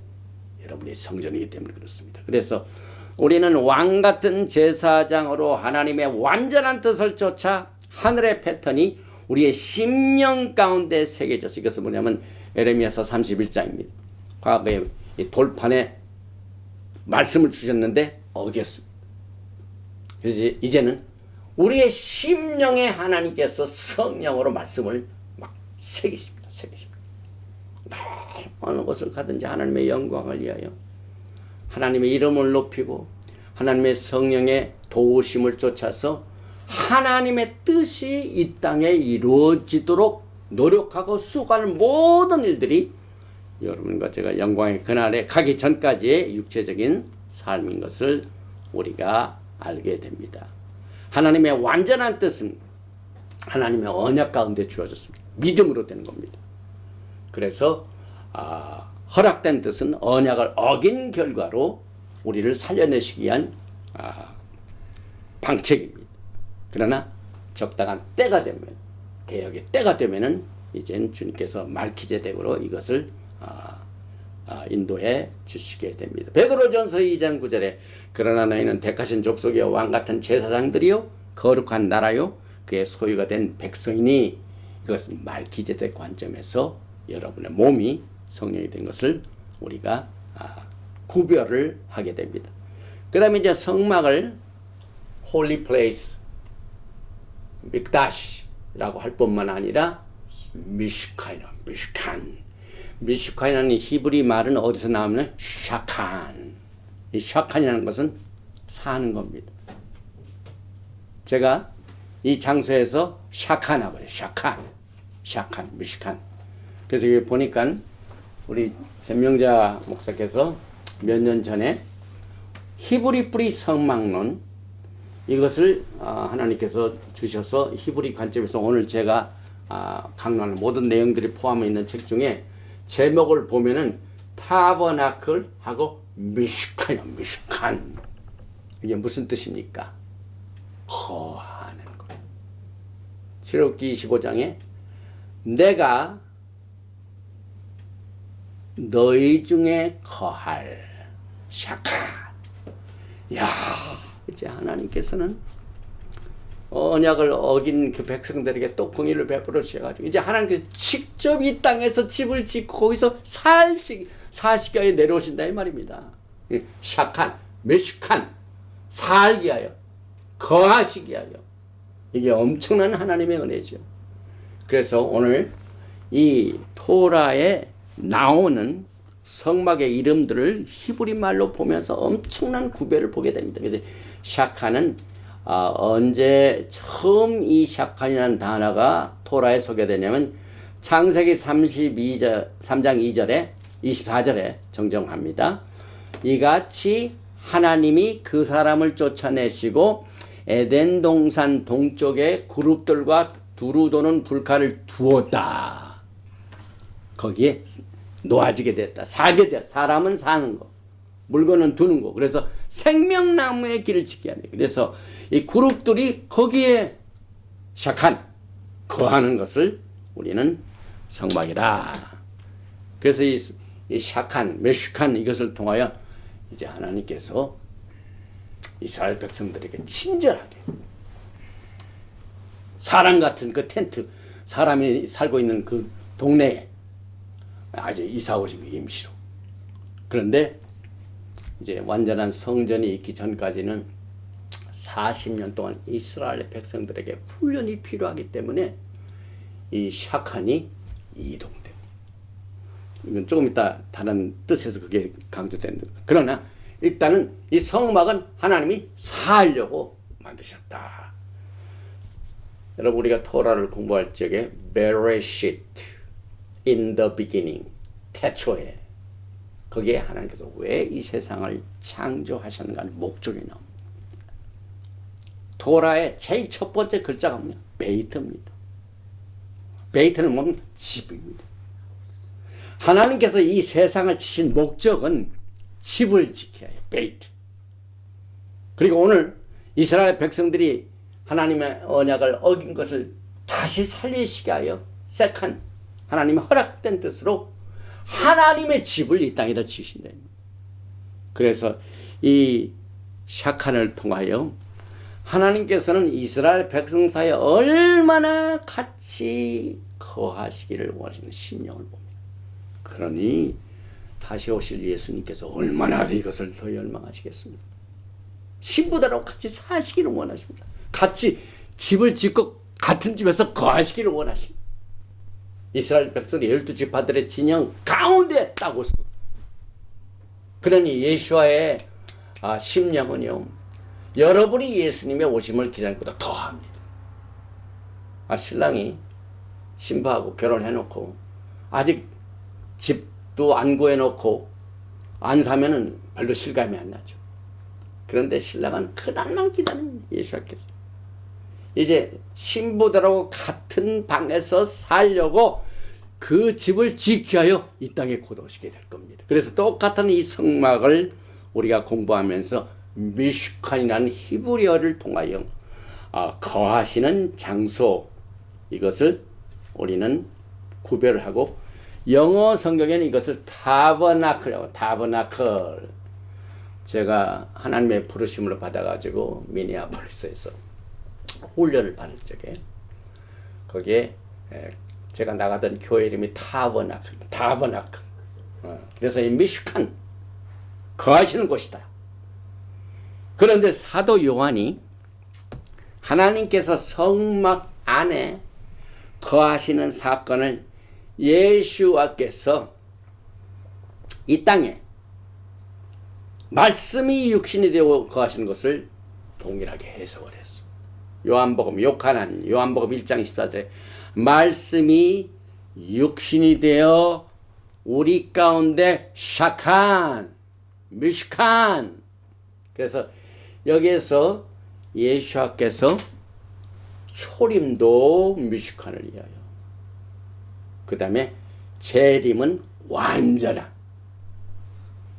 여러분이 성전이기 때문에 그렇습니다. 그래서 우리는 왕 같은 제사장으로 하나님의 완전한 뜻을 쫓아 하늘의 패턴이 우리의 심령 가운데 새겨져서 이것은 뭐냐면 에레미야서 31장입니다. 과거에 이 돌판에 말씀을 주셨는데 어겼습니다. 그래서 이제는 우리의 심령에 하나님께서 성령으로 말씀을 막 새기십니다. 어느 곳을 가든지 하나님의 영광을 위하여 하나님의 이름을 높이고 하나님의 성령의 도우심을 쫓아서 하나님의 뜻이 이 땅에 이루어지도록 노력하고 수고하는 모든 일들이 여러분과 제가 영광의 그날에 가기 전까지의 육체적인 삶인 것을 우리가 알게 됩니다. 하나님의 완전한 뜻은 하나님의 언약 가운데 주어졌습니다. 믿음으로 되는 겁니다. 그래서 허락된 뜻은 언약을 어긴 결과로 우리를 살려내시기 위한 방책입니다. 그러나 적당한 때가 되면 개혁의 때가 되면은 이젠 주님께서 말기ጼ덱으로 이것을 인도해 주시게 됩니다. 베드로전서 2장 9절에 그러나 너희는 택하신 족속이요 왕같은 제사장들이요 거룩한 나라요 그의 소유가 된 백성이니 이것은 말기ጼ덱 관점에서 여러분의 몸이 성령이 된 것을 우리가 구별을 하게 됩니다. 그 다음에 이제 성막을 홀리 플레이스 믹다시라고 할 뿐만 아니라 미슈칸이라는 히브리 말은 어디서 나오면 샤칸. 이 샤칸이라는 것은 사는 겁니다. 제가 이 장소에서 샤칸하고 샤칸, 미슈칸. 그래서 여기 보니까 우리 전명자 목사께서 몇 년 전에 히브리 뿌리 성막론 이것을 하나님께서 주셔서 히브리 관점에서 오늘 제가 강론하는 모든 내용들이 포함되어 있는 책 중에 제목을 보면은 타버나클하고 미슈칸. 이게 무슨 뜻입니까? 거하는 것. 출애굽기 25장에 내가 너희 중에 거할 샤칸. 야, 이제 하나님께서는 언약을 어긴 그 백성들에게 또 공의를 베풀어 주셔가지고 이제 하나님께서 직접 이 땅에서 집을 짓고 거기서 사시기 위하여 내려오신다 이 말입니다. 샤칸, 메시칸, 살기 위하여, 거하시기 위하여. 이게 엄청난 하나님의 은혜죠. 그래서 오늘 이 토라에 나오는 성막의 이름들을 히브리 말로 보면서 엄청난 구별을 보게 됩니다. 그래서 샤칸은 언제 처음 이 샤칸이라는 단어가 토라에 소개되냐면 창세기 3장 2절에 24절에 정정합니다. 이같이 하나님이 그 사람을 쫓아내시고 에덴 동산 동쪽에 그룹들과 두루 도는 불칼을 두었다. 거기에 놓아지게 됐다. 살게 됐다. 사람은 사는 거, 물건은 두는 거. 그래서 생명나무의 길을 지키게 하네. 그래서 이 그룹들이 거기에 샤칸 거하는 것을 우리는 성막이라. 그래서 이 샤칸, 메슈칸 이것을 통하여 이제 하나님께서 이스라엘 백성들에게 친절하게 사람 같은 그 텐트, 사람이 살고 있는 그 동네에 아주 이사 오신 거 임시로. 그런데 이제 완전한 성전이 있기 전까지는 40년 동안 이스라엘 백성들에게 훈련이 필요하기 때문에 이 샤칸이 이동됩니다. 이건 조금 이따 다른 뜻에서 그게 강조된다. 그러나 일단은 이 성막은 하나님이 살려고 만드셨다. 여러분 우리가 토라를 공부할 적에 베레시트 in the beginning 태초에 거기에 하나님께서 왜 이 세상을 창조하셨는가 하는 목적이 나옵니다. 토라의 제일 첫 번째 글자가 뭐냐? 베이트입니다. 베이트는 뭐냐면 집입니다. 하나님께서 이 세상을 지신 목적은 집을 지켜야 해요. 베이트. 그리고 오늘 이스라엘 백성들이 하나님의 언약을 어긴 것을 다시 살리시게 하여 세컨 하나님의 허락된 뜻으로 하나님의 집을 이 땅에다 지으신다. 그래서 이 샤칸을 통하여 하나님께서는 이스라엘 백성 사이에 얼마나 같이 거하시기를 원하시는 심령을 봅니다. 그러니 다시 오실 예수님께서 얼마나 이것을 더 열망하시겠습니까? 신부들하고 같이 사시기를 원하십니다. 같이 집을 짓고 같은 집에서 거하시기를 원하십니다. 이스라엘 백성이 12지파들의 진영 가운데 딱 오셨어. 그러니 예수와의 심령은요, 여러분이 예수님의 오심을 기다리는 것보다 더합니다. 신랑이 신부하고 결혼해놓고 아직 집도 안 구해놓고 안 사면은 별로 실감이 안 나죠. 그런데 신랑은 그날만 기다립니다. 예수님께서 이제 신부들하고 같은 방에서 살려고 그 집을 지키하여 이 땅에 곧 오시게 될 겁니다. 그래서 똑같은 이 성막을 우리가 공부하면서 미슈칸이라는 히브리어를 통하여 거하시는 장소, 이것을 우리는 구별을 하고, 영어 성경에는 이것을 타버나클이라고, 타버나클. 제가 하나님의 부르심을 받아가지고 미니아폴리스에서 훈련을 받을 적에 거기에 제가 나가던 교회 이름이 타버나클. 그래서 이 미슈칸, 거하시는 곳이다. 그런데 사도 요한이 하나님께서 성막 안에 거하시는 사건을 예수와께서 이 땅에 말씀이 육신이 되어 거하시는 것을 동일하게 해석을 했습니다. 요한복음 1장 14절에 말씀이 육신이 되어 우리 가운데 샤칸, 미슈칸. 그래서 여기에서 예수께서 초림도 미슈칸을 위하여, 그 다음에 재림은 완전한,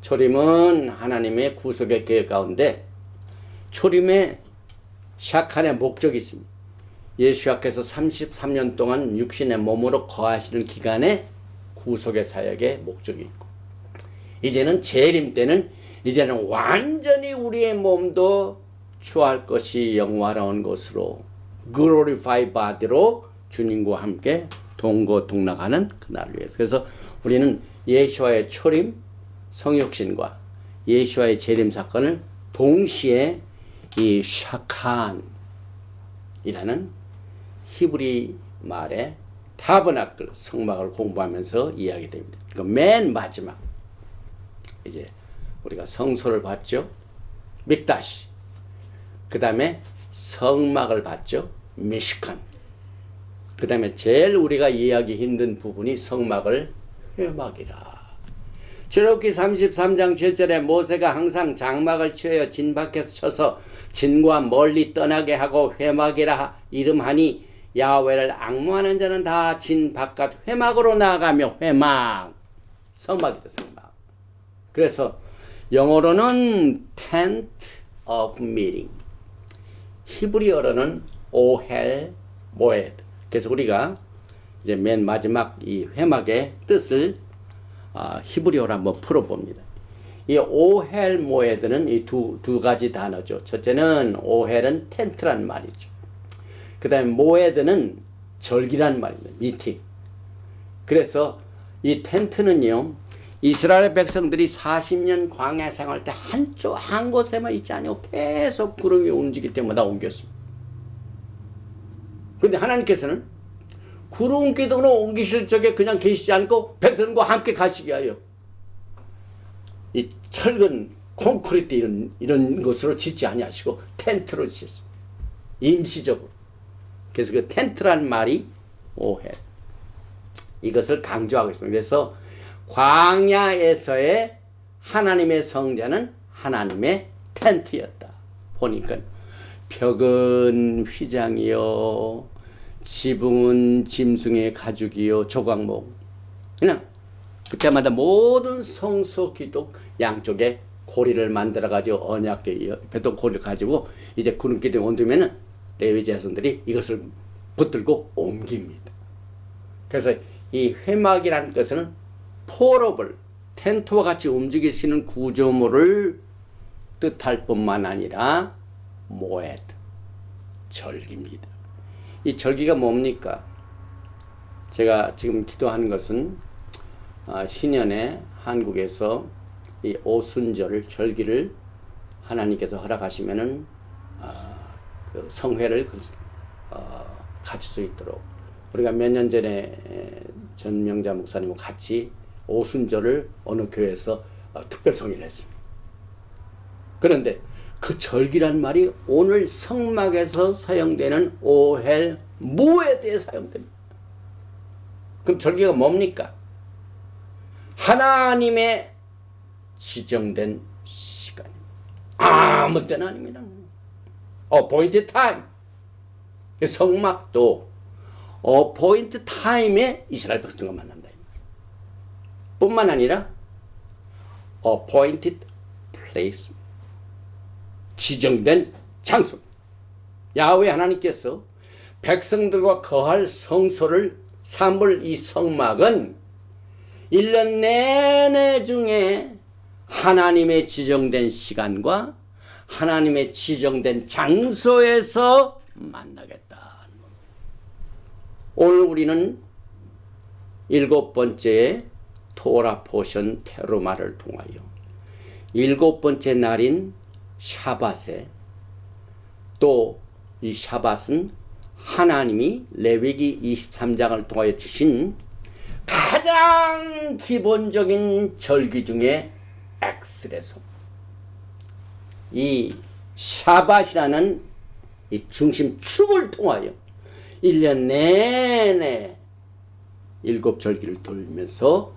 초림은 하나님의 구속의 계획 가운데 초림의 샤칸의 목적이 있습니다. 예수께서 33년 동안 육신의 몸으로 거하시는 기간에 구속의 사역의 목적이 있고, 이제는 재림 때는 이제는 완전히 우리의 몸도 추할 것이 영화로운 것으로 glorify body로 주님과 함께 동거동락하는 그날을 위해서. 그래서 우리는 예수와의 초림, 성육신과 예수와의 재림 사건을 동시에 이 샤칸이라는 히브리 말의 타버나클 성막을 공부하면서 이야기 됩니다. 그러니까 맨 마지막 이제 우리가 성소를 봤죠. mikdash. 그 다음에 성막을 봤죠. 미시칸. 그 다음에 제일 우리가 이해하기 힘든 부분이 성막을 회막이라. 출애굽기 33장 7절에 모세가 항상 장막을 취하여 진 밖에서 쳐서 진과 멀리 떠나게 하고 회막이라 이름하니 야훼를 앙무하는 자는 다 진 바깥 회막으로 나아가며 회막. 성막이다, 성막. 그래서 영어로는 tent of meeting. 히브리어로는 오헬 모에드. 그래서 우리가 이제 맨 마지막 이 회막의 뜻을 히브리어로 한번 풀어봅니다. 이 오헬 모에드는 이 두 가지 단어죠. 첫째는 오헬은 텐트란 말이죠. 그 다음에 모에드는 절기란 말입니다. 미팅. 그래서 이 텐트는요, 이스라엘 백성들이 40년 광야 생활 때 한 곳에만 있지 않고 계속 구름이 움직일 때마다 옮겼습니다. 근데 하나님께서는 구름 기둥으로 옮기실 적에 그냥 계시지 않고 백성과 함께 가시게 하여 이 철근, 콘크리트 이런 것으로 짓지 아니하시고 텐트로 지셨습니다. 임시적으로. 그래서 그 텐트란 말이 오헬. 이것을 강조하고 있습니다. 그래서 광야에서의 하나님의 성자는 하나님의 텐트였다. 보니까 벽은 휘장이요, 지붕은 짐승의 가죽이요, 조각목. 그냥 그때마다 모든 성소 기둥 양쪽에 고리를 만들어가지고 언약궤 옆에도 고리를 가지고 이제 구름 기둥에 옮기면은 레위 자손들이 이것을 붙들고 옮깁니다. 그래서 이 회막이라는 것은 포러블, 텐트와 같이 움직이시는 구조물을 뜻할 뿐만 아니라 모에드, 절기입니다. 이 절기가 뭡니까? 제가 지금 기도하는 것은 신년에 한국에서 이 오순절 절기를 하나님께서 허락하시면은 그 성회를 가질 수 있도록 우리가 몇 년 전에 전명자 목사님과 같이 오순절을 어느 교회에서 특별 성회를 했습니다. 그런데 그 절기란 말이 오늘 성막에서 사용되는 오헬 모에드에 사용됩니다. 그럼 절기가 뭡니까? 하나님의 지정된 시간입니다. 아무 때나 아닙니다. appointed time. 성막도 appointed time에 이스라엘 백성과 만난다. 뿐만 아니라 appointed place. 지정된 장소. 야훼 하나님께서 백성들과 거할 성소를 삼을 이 성막은 1년 내내 중에 하나님의 지정된 시간과 하나님의 지정된 장소에서 만나겠다. 오늘 우리는 7번째 토라 포션 테루마를 통하여 7번째 날인 샤밧에 또 이 샤밧은 하나님이 레위기 23장을 통하여 주신 가장 기본적인 절기 중에 엑스레소. 이 샤밧이라는 이 중심축을 통하여 1년 내내 7절기를 돌면서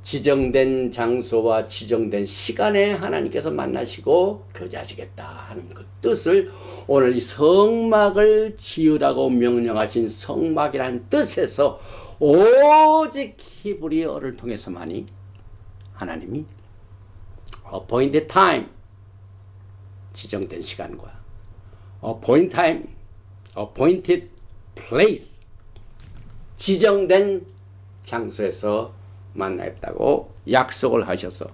지정된 장소와 지정된 시간에 하나님께서 만나시고 교제하시겠다 하는 그 뜻을 오늘 이 성막을 지으라고 명령하신 성막이라는 뜻에서 오직 히브리어를 통해서만이 하나님이 appointed time, 지정된 시간과 appointed time, appointed place, 지정된 장소에서 만나겠다고 약속을 하셔서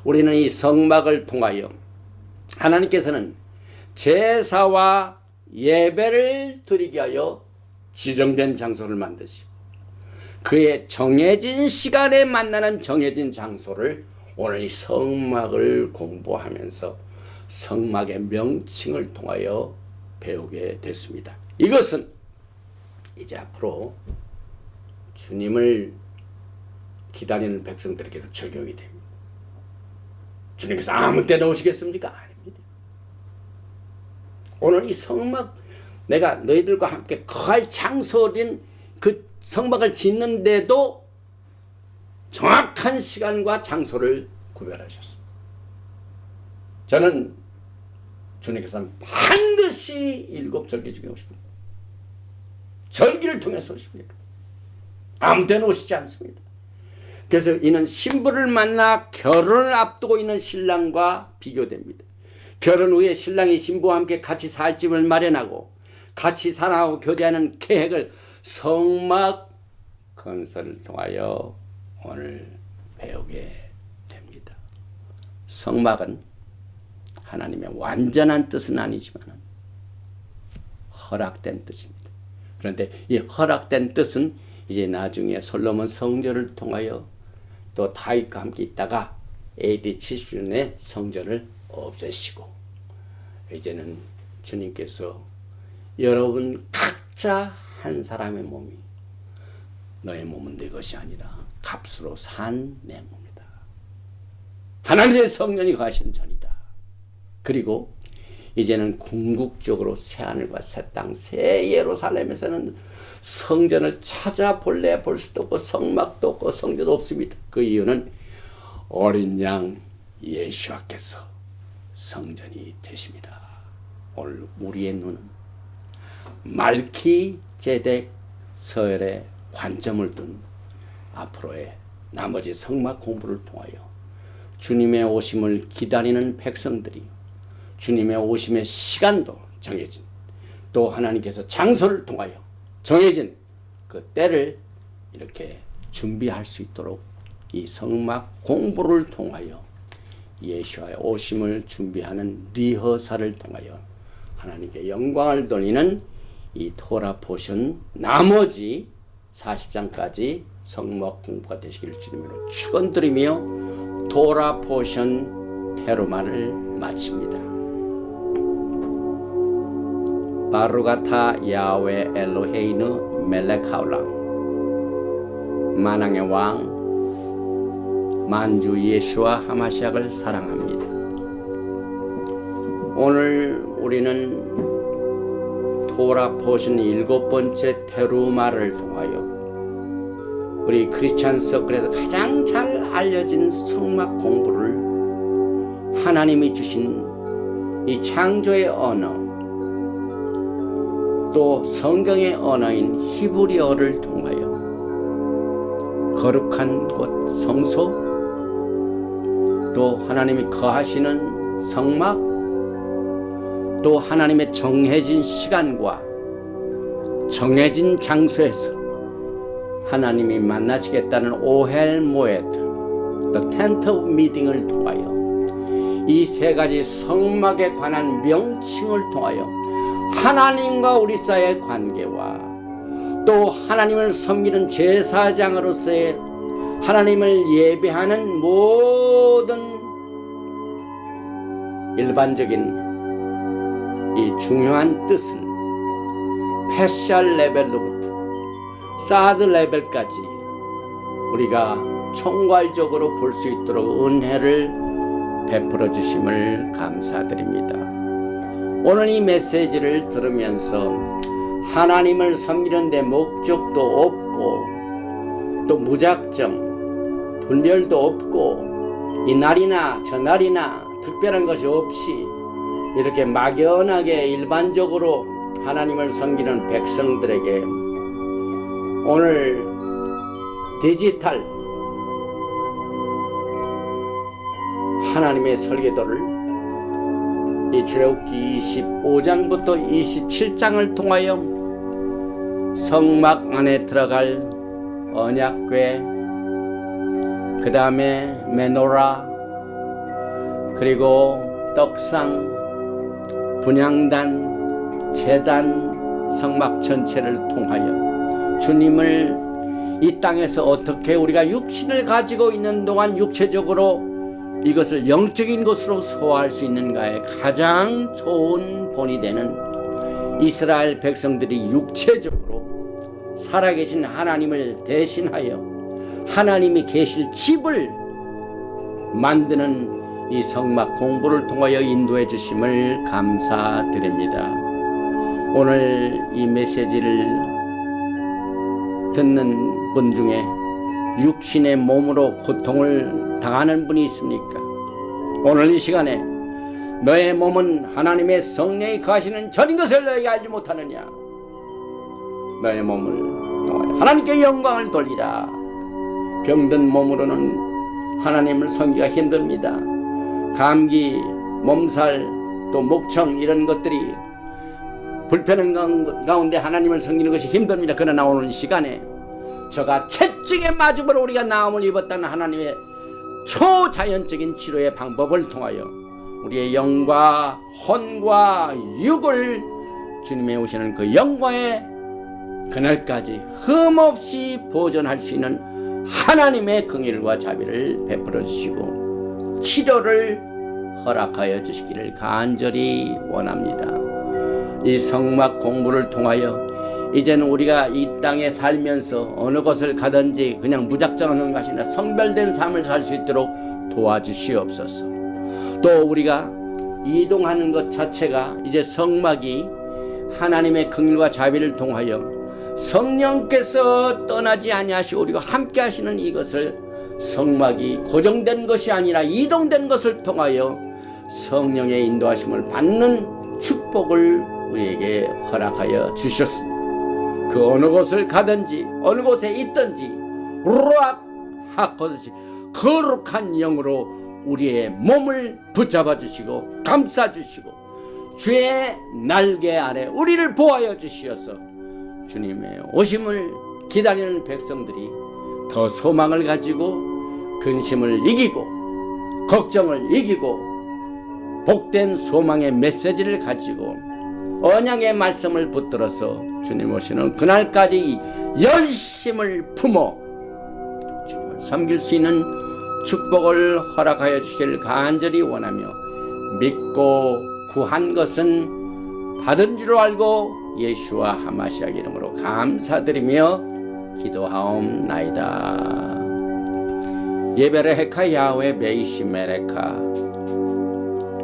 우리는 이 성막을 통하여 하나님께서는 제사와 예배를 드리게 하여 지정된 장소를 만드시고 그의 정해진 시간에 만나는 정해진 장소를 오늘 이 성막을 공부하면서 성막의 명칭을 통하여 배우게 됐습니다. 이것은 이제 앞으로 주님을 기다리는 백성들에게도 적용이 됩니다. 주님께서 아무 때나 오시겠습니까? 아닙니다. 오늘 이 성막, 내가 너희들과 함께 거할 장소인 그 성막을 짓는데도 정확한 시간과 장소를 구별하셨습니다. 저는 주님께서는 반드시 7절기 중에 오십니다. 절기를 통해서 오십니다. 아무 때나 오시지 않습니다. 그래서 이는 신부를 만나 결혼을 앞두고 있는 신랑과 비교됩니다. 결혼 후에 신랑이 신부와 함께 같이 살 집을 마련하고 같이 사랑하고 교제하는 계획을 성막 건설을 통하여 오늘 배우게 됩니다. 성막은 하나님의 완전한 뜻은 아니지만 허락된 뜻입니다. 그런데 이 허락된 뜻은 이제 나중에 솔로몬 성전을 통하여 또 다윗과 함께 있다가 AD 70년에 성전을 없애시고 이제는 주님께서 여러분 각자 한 사람의 몸이 너의 몸은 내 것이 아니라 값으로 산 내 몸이다. 하나님의 성령이 거하시는 전이다. 그리고 이제는 궁극적으로 새하늘과 새 땅, 새 예루살렘에서는 성전을 찾아볼래 볼 수도 없고 성막도 없고 성전도 없습니다. 그 이유는 어린 양 예수와께서 성전이 되십니다. 오늘 우리의 눈은 말키제덱 서열에 관점을 둔 앞으로의 나머지 성막 공부를 통하여 주님의 오심을 기다리는 백성들이 주님의 오심의 시간도 정해진 또 하나님께서 장소를 통하여 정해진 그 때를 이렇게 준비할 수 있도록 이 성막 공부를 통하여 예수와의 오심을 준비하는 리허설을 통하여 하나님께 영광을 돌리는 이 토라 포션 나머지 40장까지 성막 공부가 되시기를 주님으로 축원드리며 토라 포션 테루마를 마칩니다. 바루가타 야훼 엘로헤이누 멜렉하울랑 만왕의 왕 만주 예수와 하마시약을 사랑합니다. 오늘 우리는 토라 포션 7번째 테루마를 통하여 우리 크리스찬 서클에서 가장 잘 알려진 성막 공부를 하나님이 주신 이 창조의 언어 또 성경의 언어인 히브리어를 통하여 거룩한 곳 성소 또 하나님이 거하시는 성막 또 하나님의 정해진 시간과 정해진 장소에서 하나님이 만나시겠다는 오헬 모에드 The Tent of Meeting을 통하여 이 세 가지 성막에 관한 명칭을 통하여 하나님과 우리 사이의 관계와 또 하나님을 섬기는 제사장으로서의 하나님을 예배하는 모든 일반적인 이 중요한 뜻을 패셜 레벨로부터 사드 레벨까지 우리가 총괄적으로 볼 수 있도록 은혜를 베풀어 주심을 감사드립니다. 오늘 이 메시지를 들으면서 하나님을 섬기는 데 목적도 없고 또 무작정 분별도 없고 이 날이나 저 날이나 특별한 것이 없이 이렇게 막연하게 일반적으로 하나님을 섬기는 백성들에게 오늘 디지털 하나님의 설계도를 이 출애굽기 25장부터 27장을 통하여 성막 안에 들어갈 언약궤 그 다음에 메노라 그리고 떡상 분향단 제단 성막 전체를 통하여 주님을 이 땅에서 어떻게 우리가 육신을 가지고 있는 동안 육체적으로 이것을 영적인 것으로 소화할 수 있는가에 가장 좋은 본이 되는 이스라엘 백성들이 육체적으로 살아계신 하나님을 대신하여 하나님이 계실 집을 만드는 이 성막 공부를 통하여 인도해 주심을 감사드립니다. 오늘 이 메시지를 듣는 분 중에 육신의 몸으로 고통을 당하는 분이 있습니까? 오늘 이 시간에 너의 몸은 하나님의 성령이 거하시는 전인 것을 너희가 알지 못하느냐? 너의 몸을 통하여 하나님께 영광을 돌리라. 병든 몸으로는 하나님을 섬기기가 힘듭니다. 감기, 몸살, 또 목청 이런 것들이 불편한 가운데 하나님을 섬기는 것이 힘듭니다. 그러나 오늘 이 시간에 저가 채찍의 맞음으로 우리가 나음을 입었다는 하나님의 초자연적인 치료의 방법을 통하여 우리의 영과 혼과 육을 주님의 오시는 그 영광의 그날까지 흠없이 보존할 수 있는 하나님의 긍휼과 자비를 베풀어 주시고 치료를 허락하여 주시기를 간절히 원합니다. 이 성막 공부를 통하여 이제는 우리가 이 땅에 살면서 어느 곳을 가든지 그냥 무작정 하는 것이 아니라 성별된 삶을 살 수 있도록 도와주시옵소서. 또 우리가 이동하는 것 자체가 이제 성막이 하나님의 긍휼과 자비를 통하여 성령께서 떠나지 아니하시고 우리가 함께 하시는 이것을 성막이 고정된 것이 아니라 이동된 것을 통하여 성령의 인도하심을 받는 축복을 우리에게 허락하여 주셨습니다. 그 어느 곳을 가든지 어느 곳에 있든지 루악 하코듯이 거룩한 영으로 우리의 몸을 붙잡아 주시고 감싸 주시고 주의 날개 아래 우리를 보호하여 주시어서 주님의 오심을 기다리는 백성들이 더 소망을 가지고 근심을 이기고 걱정을 이기고 복된 소망의 메시지를 가지고 언약의 말씀을 붙들어서 주님 오시는 그날까지 열심을 품어 주님을 섬길 수 있는 축복을 허락하여 주시기를 간절히 원하며 믿고 구한 것은 받은 줄 알고 예수와 하마시아 이름으로 감사드리며 기도하옵나이다. 예베레헤카 야훼 베이시메레카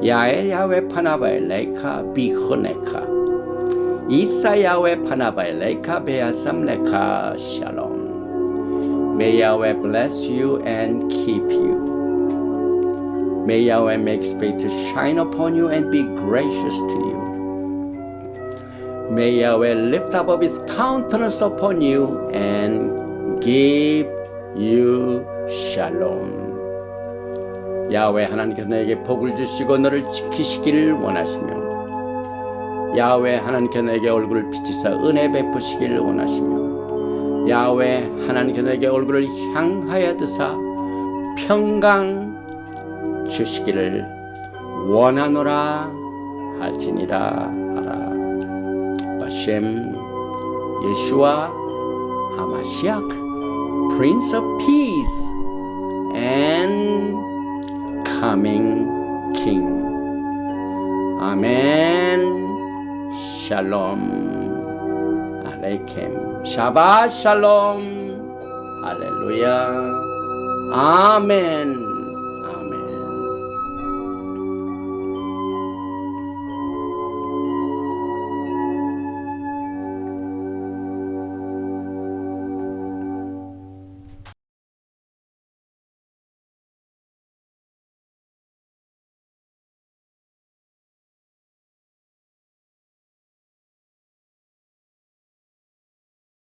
야엘 야훼 파나바엘레카 비호네카 이사 야훼 파나바엘레카 베아삼레카 샬롬. May Yahweh bless you and keep you. May Yahweh make his face to shine upon you and be gracious to you. May Yahweh lift up his countenance upon you and give you shalom. 야훼 하나님께서 너에게 복을 주시고 너를 지키시기를 원하시며 야훼 하나님께서 너에게 얼굴을 비치사 은혜 베푸시기를 원하시며 야훼 하나님께서 너에게 얼굴을 향하여 드사 평강 주시기를 원하노라 할지니라 하라. 바셈 예수와 하마시악 Prince of Peace and Coming King. 아멘. 샬롬 알레이켐. 샤바 샬롬. 할렐루야. 아멘.